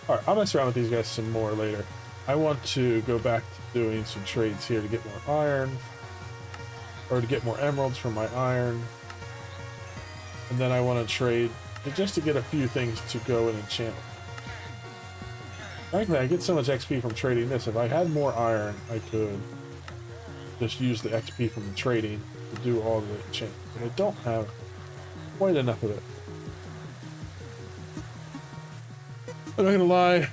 Alright, I'll mess around with these guys some more later. I want to go back to doing some trades here to get more iron. or to get more emeralds from my iron. And then I want to trade just to get a few things to go and enchant. Frankly, I get so much XP from trading this. If I had more iron, I could just use the XP from the trading to do all the enchantments. But I don't have quite enough of it. I'm not gonna lie.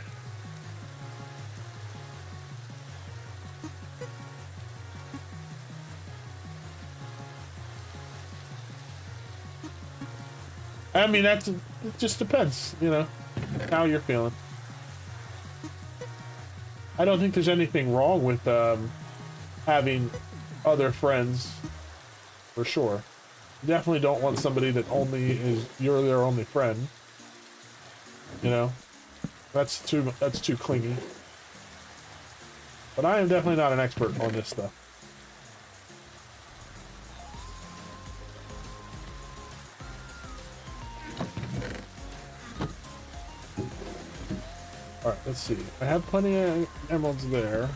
I mean, it just depends, you know, how you're feeling. I don't think there's anything wrong with having other friends, for sure. You definitely don't want somebody that only is, you're their only friend. You know, that's too clingy. But I am definitely not an expert on this stuff. Alright, let's see. I have plenty of emeralds there.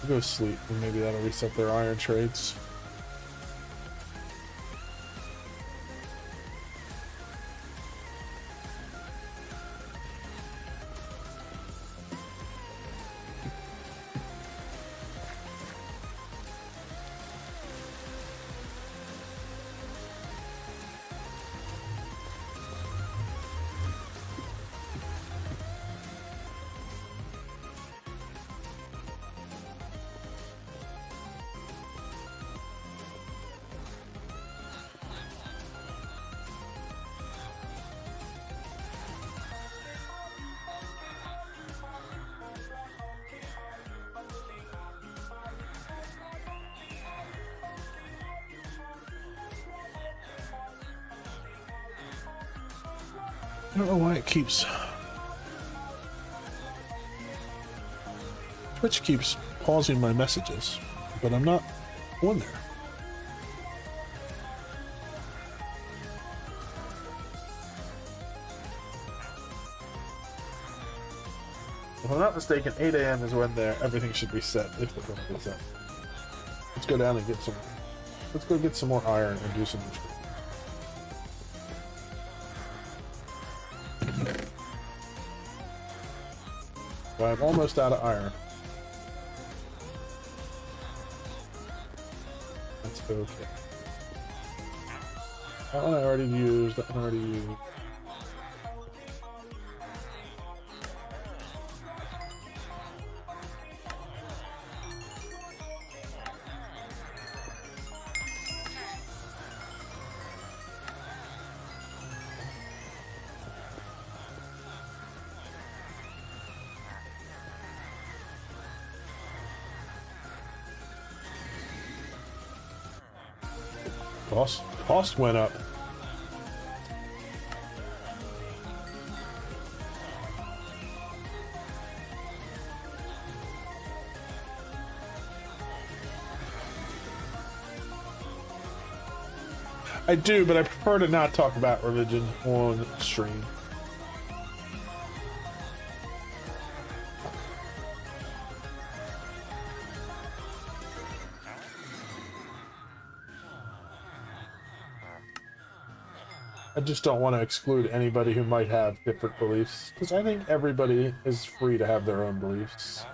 I'll go sleep, and maybe that'll reset their iron trades. I don't know why it keeps... Twitch keeps pausing my messages, but I'm not on there. If I'm not mistaken, 8 AM is when everything should be set, if they're going to be set. Let's go down and get some... Let's go get some more iron and do some... But I'm almost out of iron. That's okay. That one I already used, that one I already used. Cost went up. I do, but I prefer to not talk about religion on stream. I just don't want to exclude anybody who might have different beliefs, because I think everybody is free to have their own beliefs.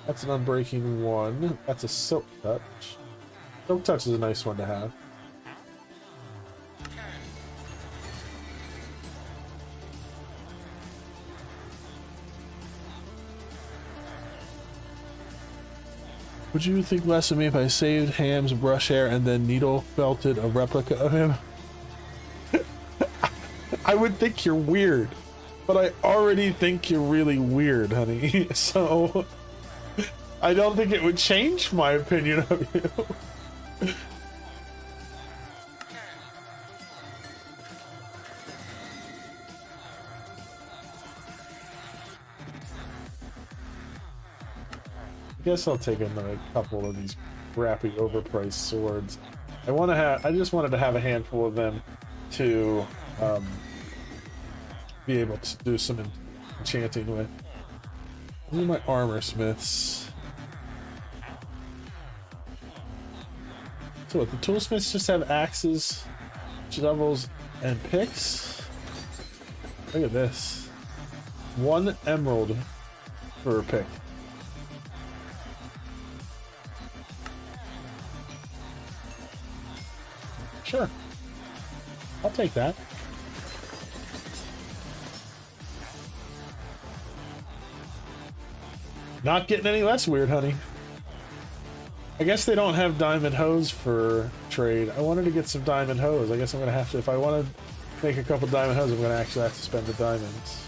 That's an unbreaking one. That's a silk touch. Silk touch is a nice one to have. Would you think less of me if I saved Ham's brush hair and then needle felted a replica of him? I would think you're weird, but I already think you're really weird, honey. So I don't think it would change my opinion of you. guess I'll take another couple of these crappy overpriced swords. I just wanted to have a handful of them to be able to do some enchanting with. These are my armor smiths. So what, the toolsmiths just have axes, shovels, and picks? Look at this. 1 emerald for a pick. Sure. I'll take that. Not getting any less weird, honey. I guess they don't have diamond hoes for trade. I wanted to get some diamond hoes. I guess I'm gonna have to, if I want to make a couple diamond hoes, I'm gonna actually have to spend the diamonds.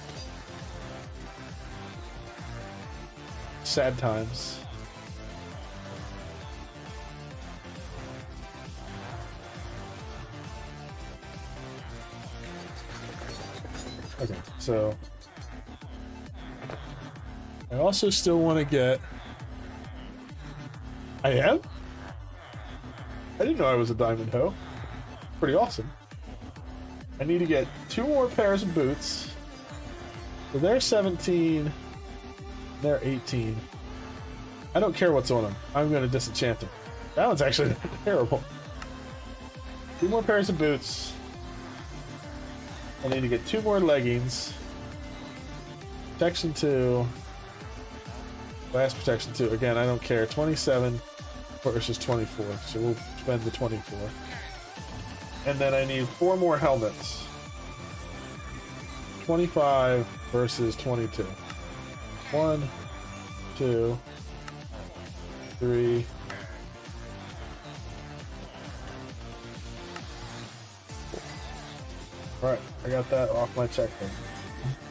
Sad times. Okay, so I also still want to get. I am? I didn't know I was a diamond hoe. Pretty awesome. I need to get 2 more pairs of boots. So they're 17. They're 18. I don't care what's on them. I'm going to disenchant them. That one's actually terrible. 2 more pairs of boots. I need to get 2 more leggings. Protection 2. Last protection 2. Again, I don't care. 27 versus 24. So we'll spend the 24. And then I need 4 more helmets. 25 versus 22. 1, 2, 3. Alright, I got that off my checklist.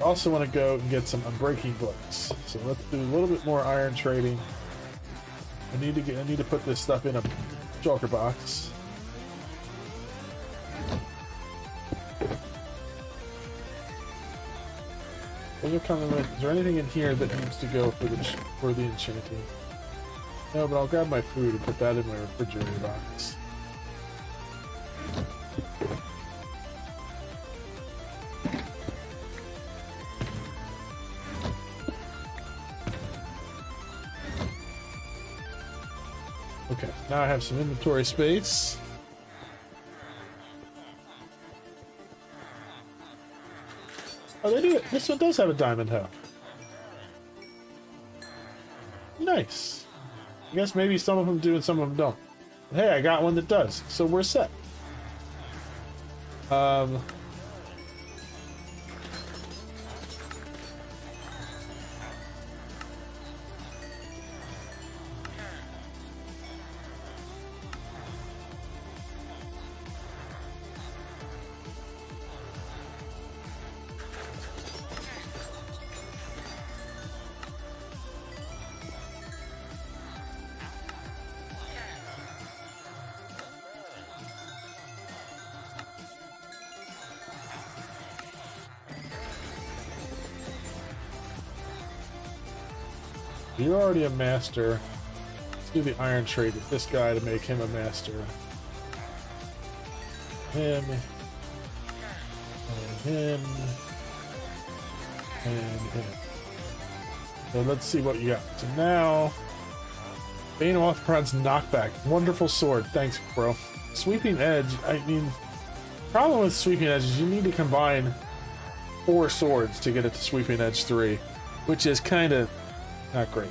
I also want to go and get some unbreaking books. So let's do a little bit more iron trading. I need to put this stuff in a shulker box. Those are coming with. Is there anything in here that needs to go for the enchanting? No, but I'll grab my food and put that in my refrigerator box. Okay, now I have some inventory space. Oh, they do it. This one does have a diamond hoe. Nice. I guess maybe some of them do and some of them don't. But hey, I got one that does, so we're set. You're already a master. Let's do the iron trade with this guy to make him a master. Him. And him. And him. So let's see what you got. So now, Bane of Othprod's knockback. Wonderful sword. Thanks, bro. Sweeping Edge. I mean, problem with Sweeping Edge is you need to combine 4 swords to get it to Sweeping Edge 3, which is kind of not great.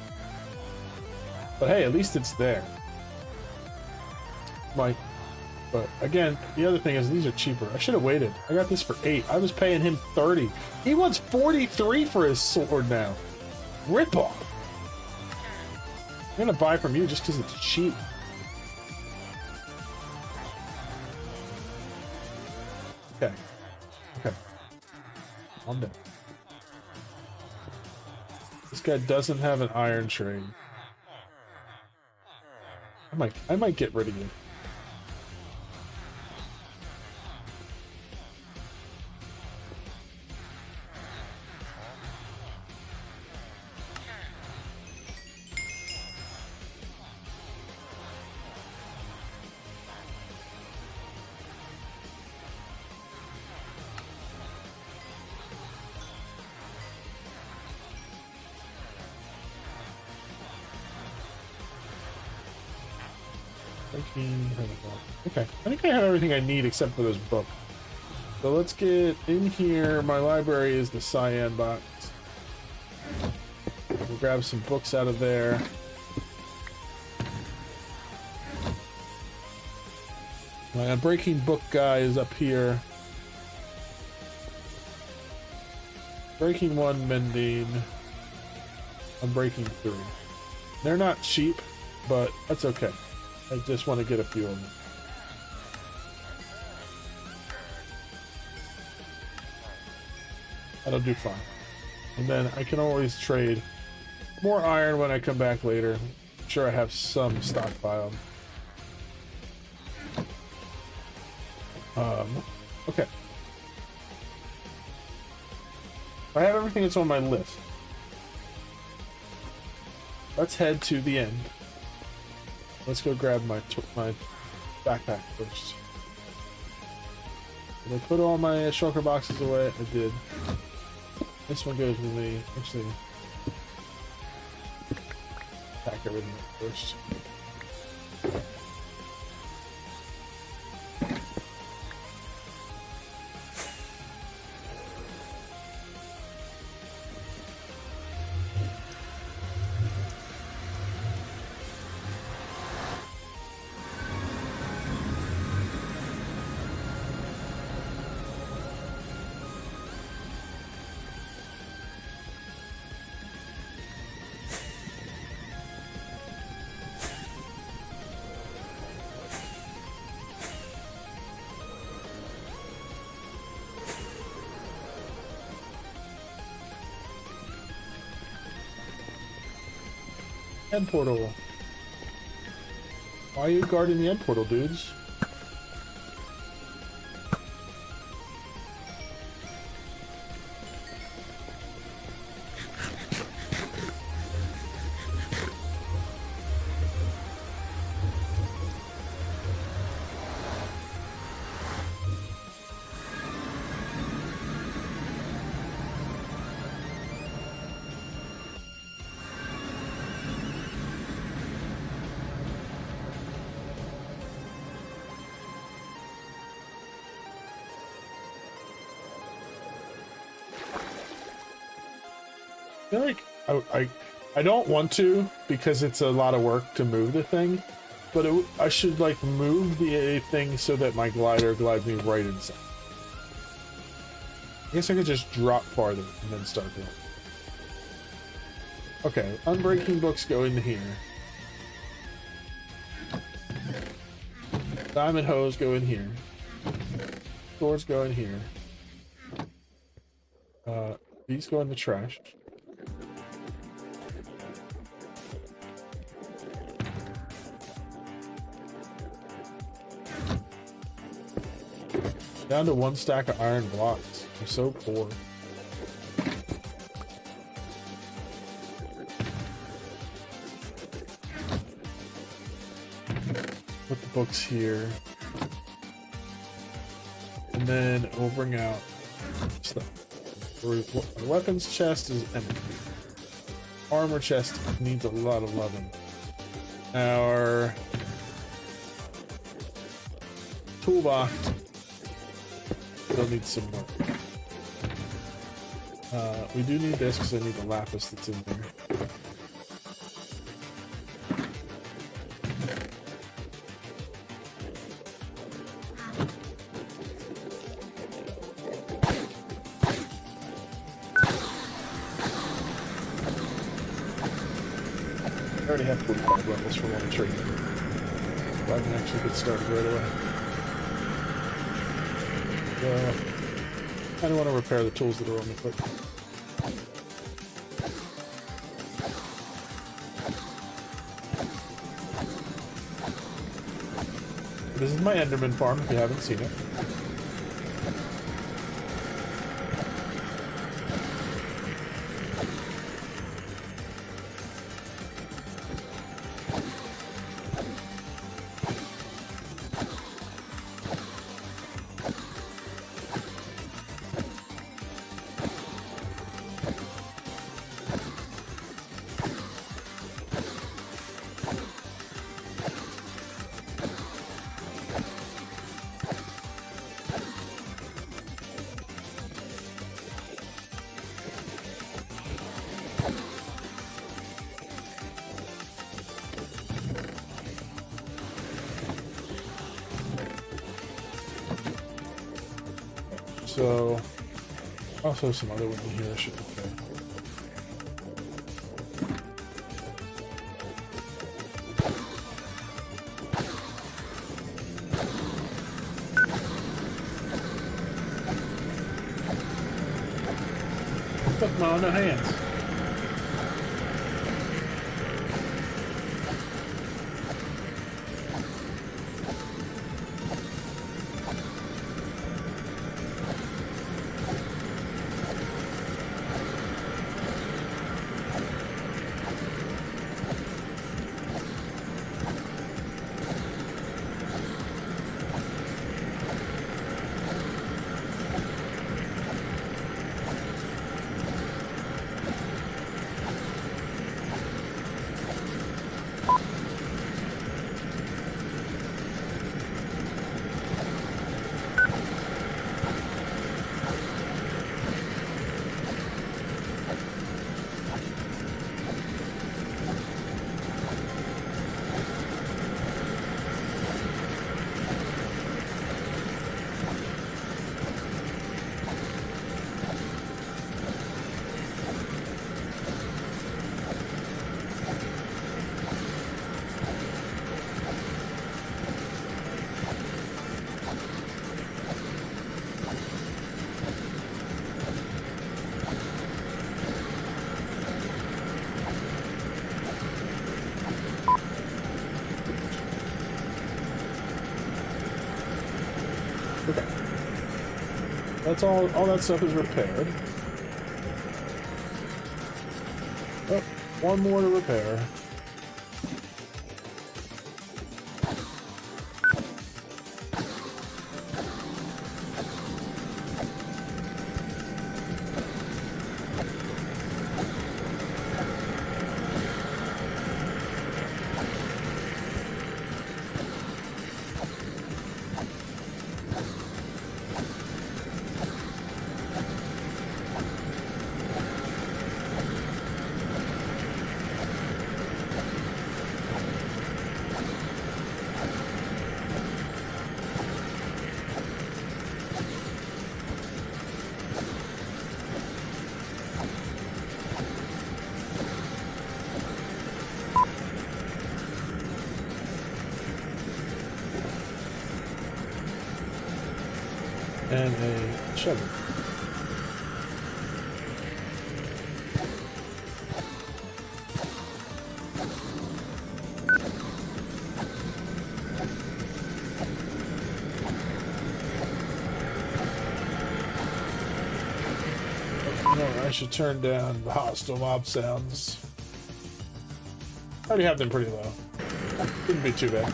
But hey, at least it's there. But again, the other thing is these are cheaper. I should have waited. I got this for 8. I was paying him 30. He wants 43 for his sword now. Rip off. I'm gonna buy from you just because it's cheap. Okay. Okay. Calm down. This guy doesn't have an iron trade. I might get rid of you. Okay, I think I have everything I need except for this book. So let's get in here. My library is the cyan box. We'll grab some books out of there. My unbreaking book guy is up here. Breaking 1, mending. Unbreaking 3. They're not cheap, but that's okay. I just want to get a few of them. That'll do fine. And then I can always trade more iron when I come back later. I'm sure I have some stockpiled. Okay. I have everything that's on my list. Let's head to the end. Let's go grab my backpack first. Did I put all my shulker boxes away? I did. This one goes with me. Actually, pack everything up first. End portal. Why are you guarding the end portal, dudes? I feel like I don't want to because it's a lot of work to move the thing, but I should like move the thing so that my glider glides me right inside. I guess I could just drop farther and then start going. Okay, unbreaking books go into here. Diamond hose go in here. Swords go in here. These go in the trash. Down to 1 stack of iron blocks. I'm so poor. Put the books here. And then we'll bring out stuff. Our weapons chest is empty. Armor chest needs a lot of loving. Our toolbox still needs some work. We do need this because I need the lapis that's in there. I already have 45 levels for one tree. So I can actually get started right away. I don't want to repair the tools that are on the foot. This is my Enderman farm if you haven't seen it. So, also some other one in here should be okay. Look, no hands. Okay. That's all that stuff is repaired. Oh, one more to repair. And a shovel. No, I should turn down the hostile mob sounds. I already have them pretty low. Couldn't be too bad.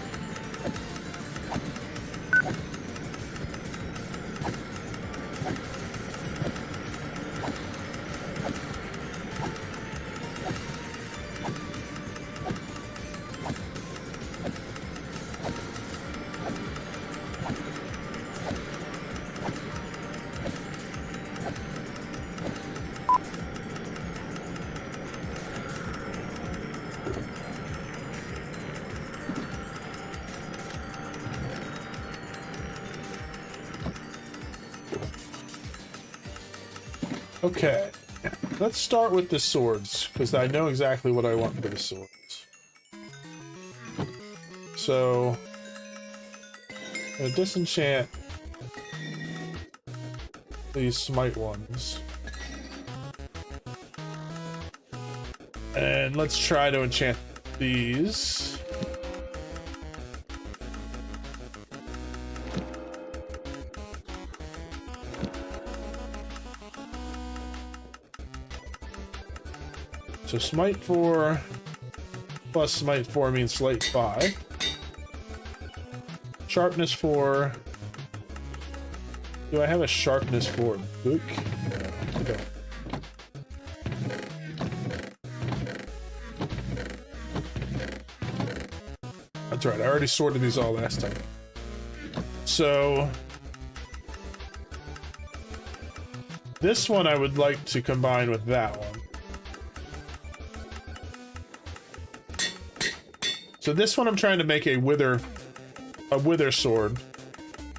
Okay, let's start with the swords, because I know exactly what I want for the swords. So, I'm gonna disenchant these smite ones. And let's try to enchant these. So smite 4 plus smite 4 means slate 5. Sharpness 4. Do I have a sharpness 4 book? Okay. That's right, I already sorted these all last time. So this one I would like to combine with that one. So this one I'm trying to make a wither sword.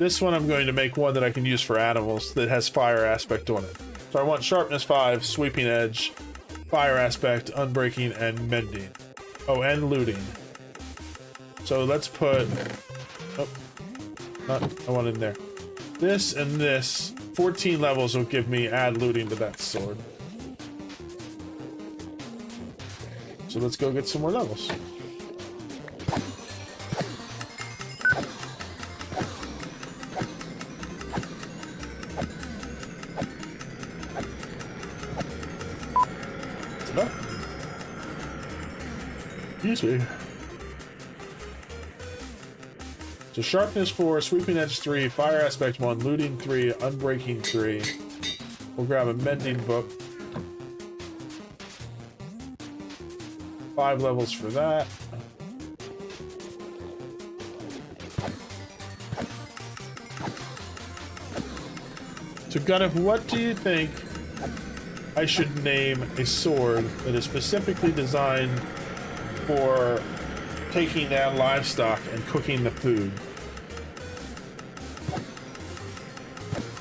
This one I'm going to make one that I can use for animals that has fire aspect on it. So I want sharpness 5, sweeping edge, fire aspect, unbreaking, and mending. Oh, and looting. So let's put... Oh, not I want in there. This and this, 14 levels will give me add looting to that sword. So let's go get some more levels. Excuse me. So sharpness 4, sweeping edge 3, fire aspect 1, looting 3, unbreaking 3. We'll grab a mending book. 5 levels for that. So Gunnif, what do you think I should name a sword that is specifically designed for taking down livestock and cooking the food?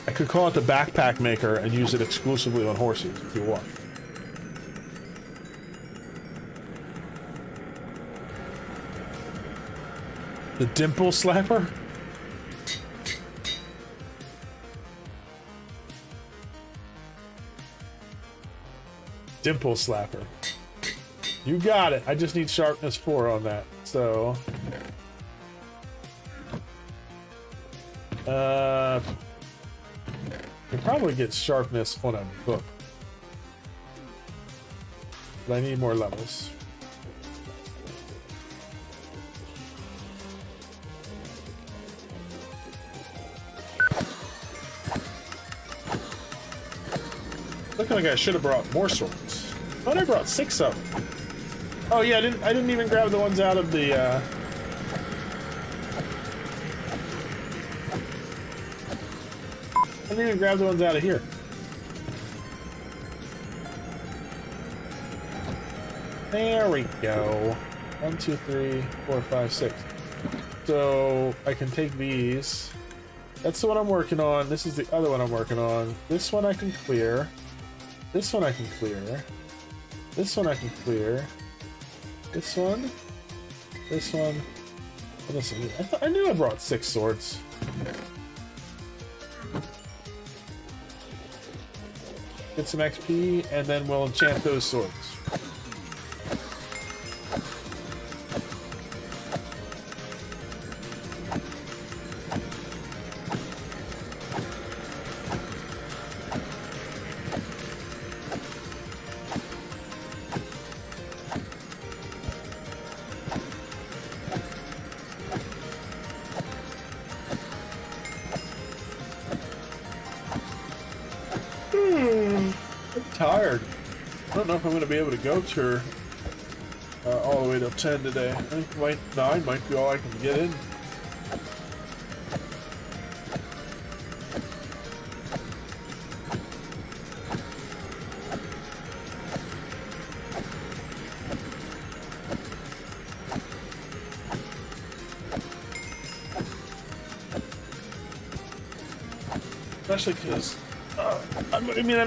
I could call it the backpack maker and use it exclusively on horses if you want. The dimple slapper? Dimple slapper. You got it. I just need sharpness 4 on that. So you probably get sharpness on a book. But I need more levels. Looking like I should have brought more swords. I thought I brought 6 of them. Oh yeah, I didn't even grab the ones out of the I didn't even grab the ones out of here. There we go. 1, 2, 3, 4, 5, 6. So I can take these. That's the one I'm working on. This is the other one I'm working on. This one I can clear. This one I can clear. This one I can clear. This one. This one. And this one. I knew I brought 6 swords. Get some XP, and then we'll enchant those swords. Tired. I don't know if I'm going to be able to go to her all the way to 10 today. I think 9 might be all I can get in. Especially because I mean, I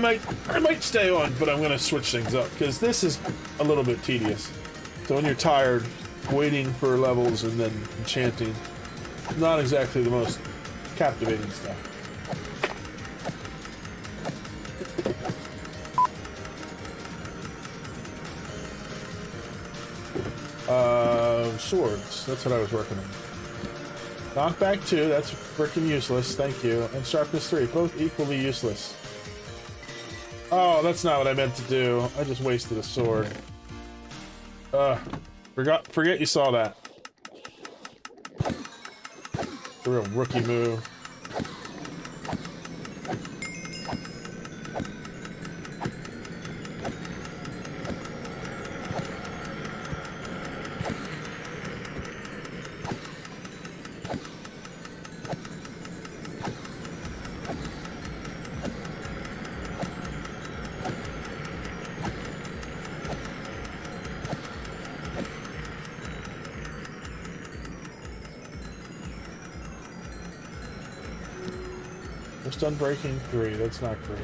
might stay on, but I'm going to switch things up because this is a little bit tedious. So when you're tired, waiting for levels and then enchanting, not exactly the most captivating stuff. Swords. That's what I was working on. Knockback 2, that's freaking useless, thank you. And sharpness 3, both equally useless. Oh, that's not what I meant to do. I just wasted a sword. Forget you saw that. The real rookie move. Just unbreaking 3. That's not great.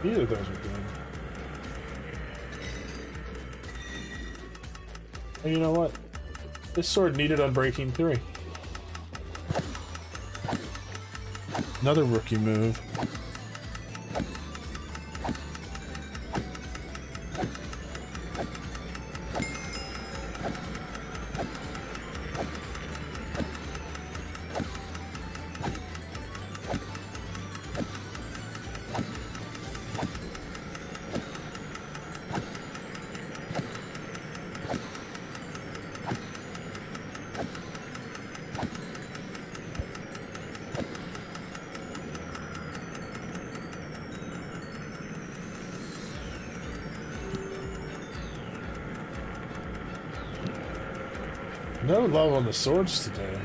Neither of those are good. And you know what? This sword needed unbreaking 3. Another rookie move. No love on the swords today.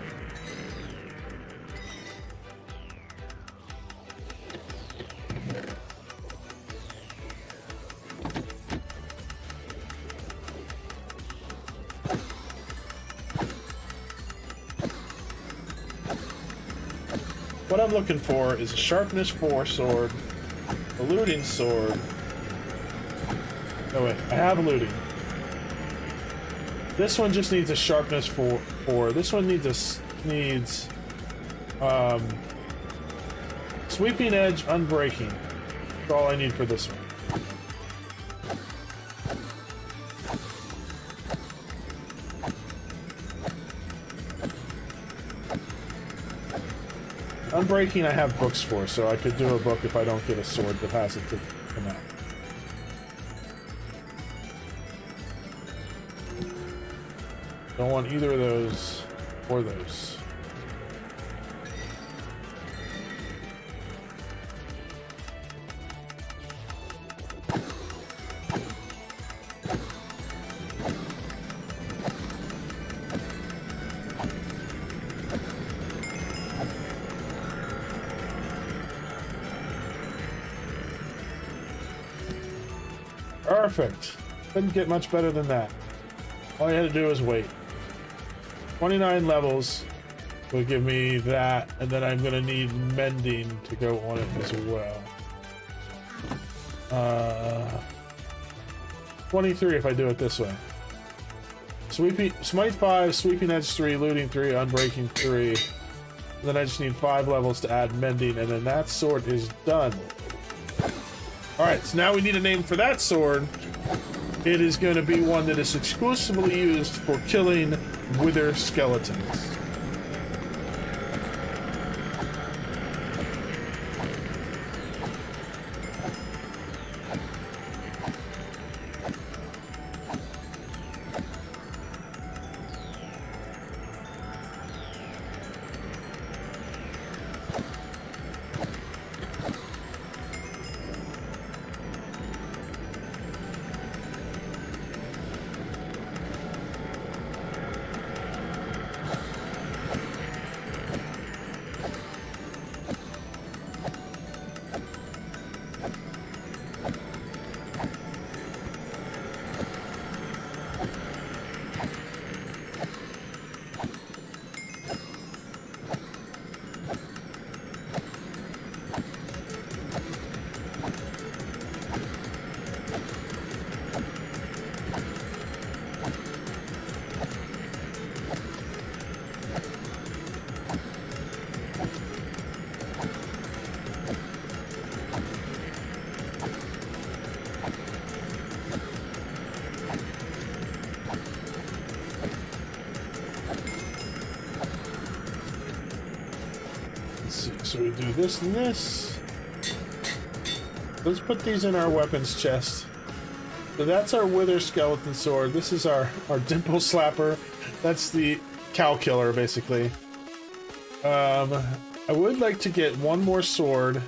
What I'm looking for is a sharpness 4 sword, a looting sword. Oh wait, I have looting. This one just needs a sharpness 4. This one needs sweeping edge, unbreaking. That's all I need for this one. Unbreaking I have books for, so I could do a book if I don't get a sword that has it to come out. Don't want either of those or those. Perfect. Couldn't get much better than that. All I had to do was wait. 29 levels will give me that, and then I'm gonna need mending to go on it as well. 23 if I do it this way. Smite 5, Sweeping Edge 3, Looting 3, Unbreaking 3. And then I just need 5 levels to add mending, and then that sword is done. Alright, so now we need a name for that sword. It is going to be one that is exclusively used for killing wither skeletons. So we do this and this. Let's put these in our weapons chest. So that's our Wither Skeleton Sword. This is our Dimple Slapper. That's the cow killer, basically. I would like to get one more sword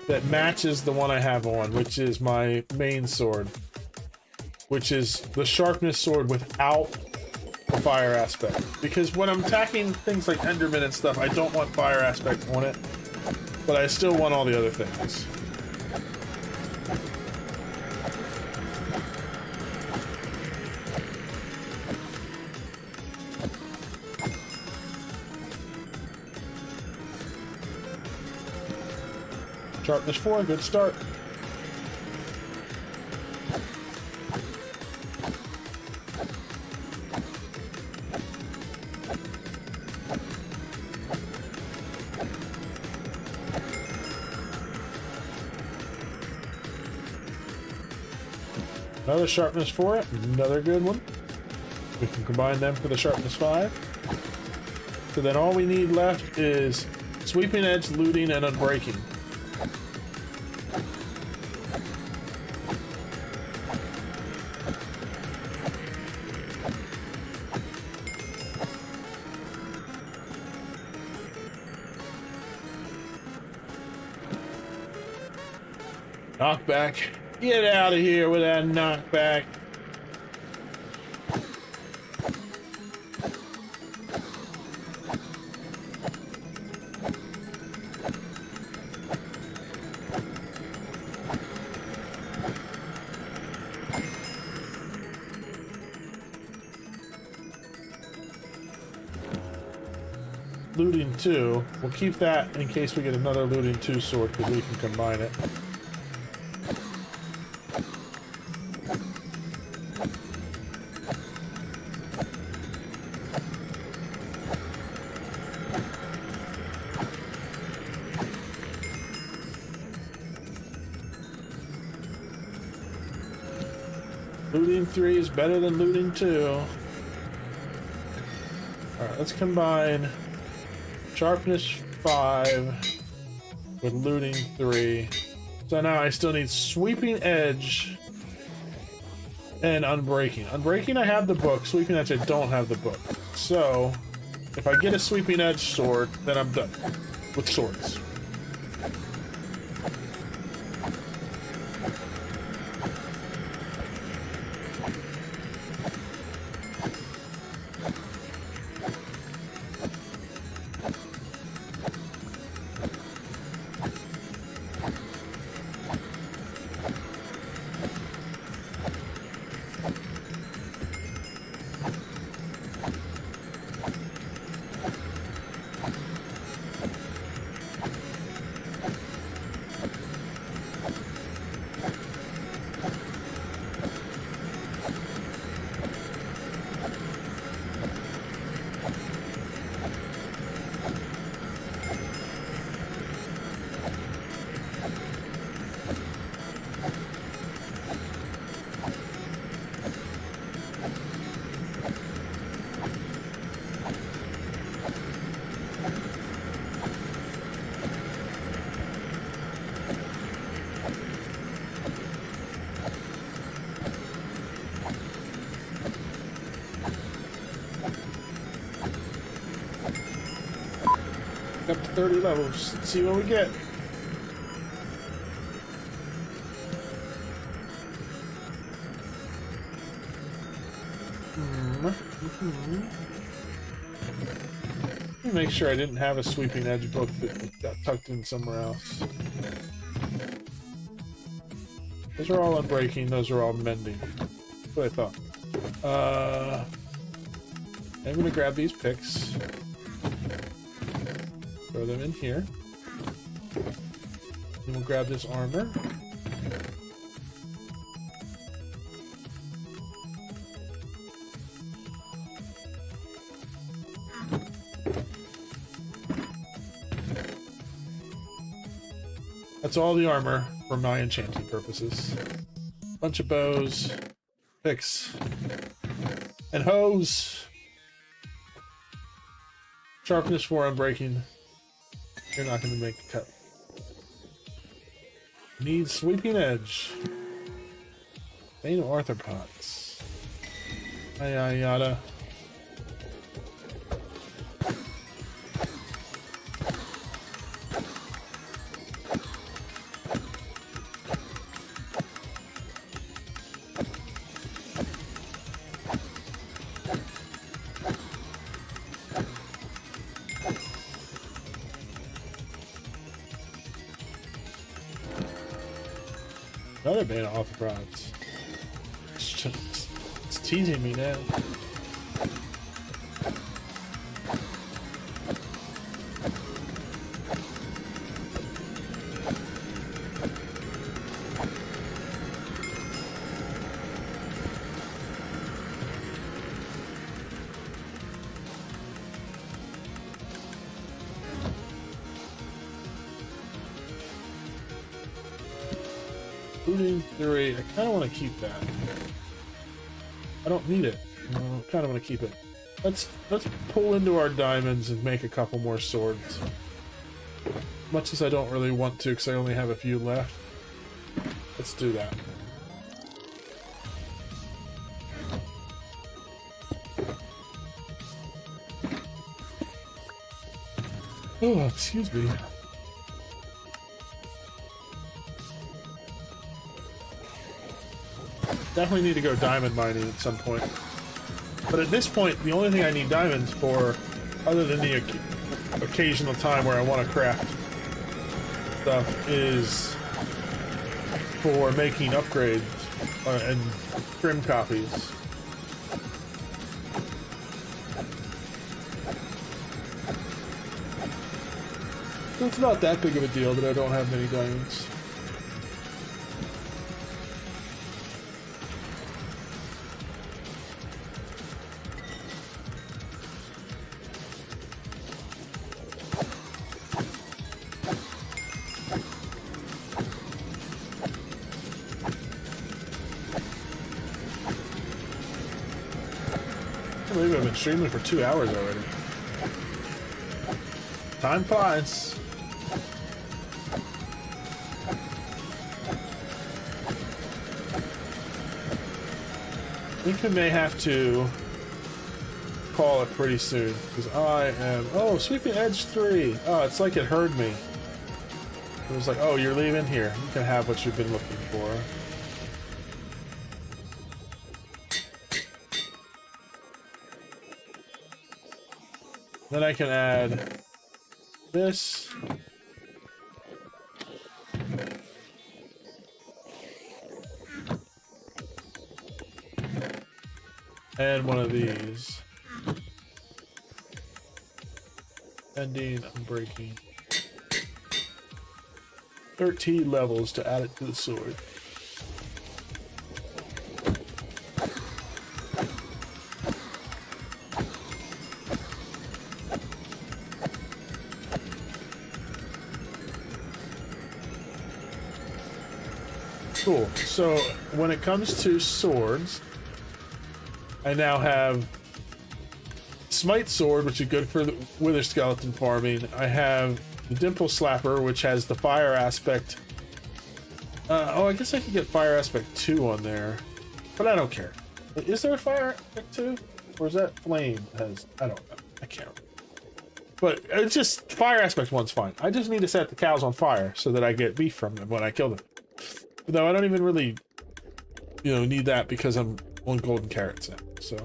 that matches the one I have on, which is my main sword. Which is the Sharpness Sword without the fire aspect, because when I'm attacking things like Enderman and stuff, I don't want fire aspect on it, but I still want all the other things. Sharpness 4, good start. Another sharpness 4, another good one. We can combine them for the sharpness 5. So then all we need left is sweeping edge, looting, and unbreaking. Knockback. Get out of here with that knockback. Looting 2. We'll keep that in case we get another looting 2 sword because we can combine it. Looting 3 is better than looting 2. Alright, let's combine sharpness 5 with looting 3. So now I still need sweeping edge and unbreaking. Unbreaking I have the book, sweeping edge I don't have the book. So if I get a sweeping edge sword, then I'm done with swords. Up to 30 levels. Let's see what we get. Let me make sure I didn't have a sweeping edge book that got tucked in somewhere else. Those are all unbreaking, those are all mending. That's what I thought. I'm gonna grab these picks. Throw them in here. Then we'll grab this armor. That's all the armor for my enchanting purposes. Bunch of bows, picks, and hose. Sharpness 4 unbreaking. You're not going to make the cut. Need sweeping edge. Bane of arthropods. Yada yada. Another bane of arthropods. It's teasing me now. Looting 3. I kind of want to keep that. I don't need it. I kind of want to keep it. Let's pull into our diamonds and make a couple more swords. Much as I don't really want to, because I only have a few left. Let's do that. Oh, excuse me. Definitely need to go diamond mining at some point. But at this point, the only thing I need diamonds for, other than the occasional time where I want to craft stuff, is for making upgrades and trim copies. So it's not that big of a deal that I don't have many diamonds. I believe I've been streaming for 2 hours already. Time flies. I think we may have to call it pretty soon, because I am... Oh, Sweeping Edge 3! Oh, it's like it heard me. It was like, oh, you're leaving? Here, you can have what you've been looking for. Then I can add this. And one of these. Ending, unbreaking. 13 levels to add it to the sword. Cool. So when it comes to swords, I now have Smite Sword, which is good for the Wither Skeleton farming. I have the Dimple Slapper, which has the fire aspect. Oh, I guess I could get fire aspect 2 on there, but I don't care. Is there a fire aspect 2? Or is that flame has... I don't know. I can't remember. But it's just... Fire aspect 1's fine. I just need to set the cows on fire so that I get beef from them when I kill them. Though I don't even really, need that because I'm on golden carrots now. So,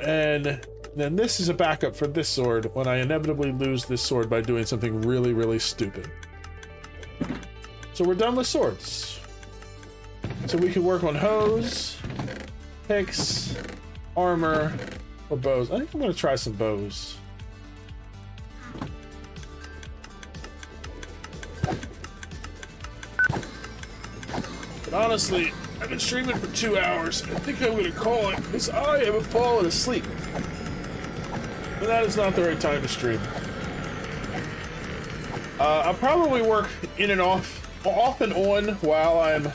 and then this is a backup for this sword when I inevitably lose this sword by doing something really, really stupid. So we're done with swords. So we can work on hose, picks, armor, or bows. I think I'm going to try some bows. But honestly, I've been streaming for 2 hours. I think I'm going to call it because I am falling asleep. And that is not the right time to stream. I'll probably work in and off and on while I'm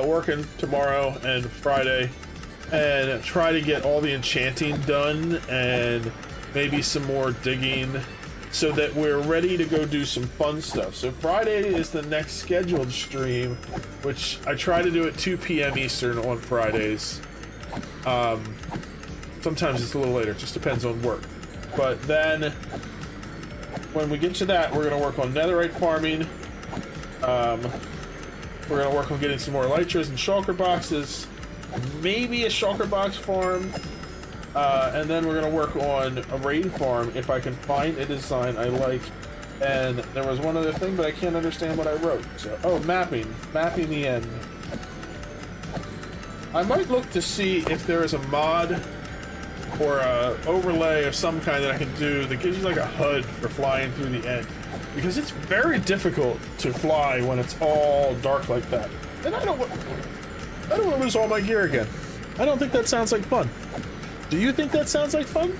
working tomorrow and Friday, and try to get all the enchanting done and maybe some more digging so that we're ready to go do some fun stuff. So Friday is the next scheduled stream, which I try to do at 2 p.m. Eastern on Fridays. Sometimes it's a little later, it just depends on work. But then, when we get to that, we're going to work on netherite farming. We're going to work on getting some more elytras and shulker boxes. Maybe a shulker box farm. And then we're going to work on a raid farm if I can find a design I like. And there was one other thing, but I can't understand what I wrote. So, oh, mapping. Mapping the end. I might look to see if there is a mod or a overlay of some kind that I can do that gives you like a HUD for flying through the end. Because it's very difficult to fly when it's all dark like that. And I don't want to lose all my gear again. I don't think that sounds like fun. Do you think that sounds like fun?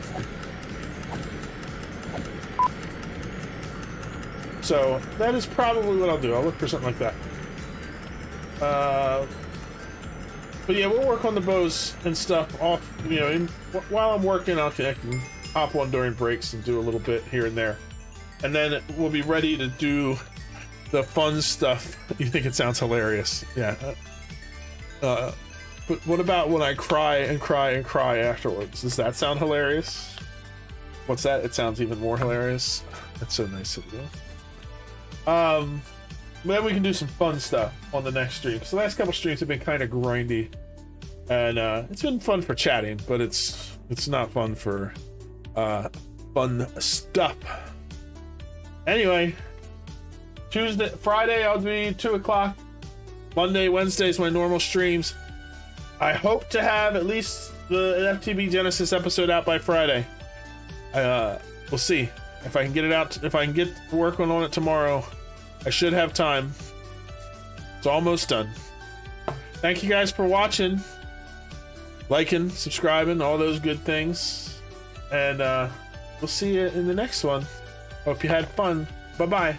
So that is probably what I'll do. I'll look for something like that. But yeah, we'll work on the bows and stuff off, you know, while I'm working, I can hop on during breaks and do a little bit here and there. And then we'll be ready to do the fun stuff. You think it sounds hilarious. Yeah. But what about when I cry and cry and cry afterwards? Does that sound hilarious? What's that? It sounds even more hilarious. That's so nice of you. Then we can do some fun stuff on the next stream. So the last couple streams have been kind of grindy, and it's been fun for chatting, but it's not fun for fun stuff. Anyway, Friday I'll be 2 o'clock. Monday, Wednesday's my normal streams. I hope to have at least the FTB Genesis episode out by Friday. We'll see if I can get it out. If I can get working on it tomorrow, I should have time. It's almost done. Thank you guys for watching, liking, subscribing, all those good things. And we'll see you in the next one. Hope you had fun. Bye-bye.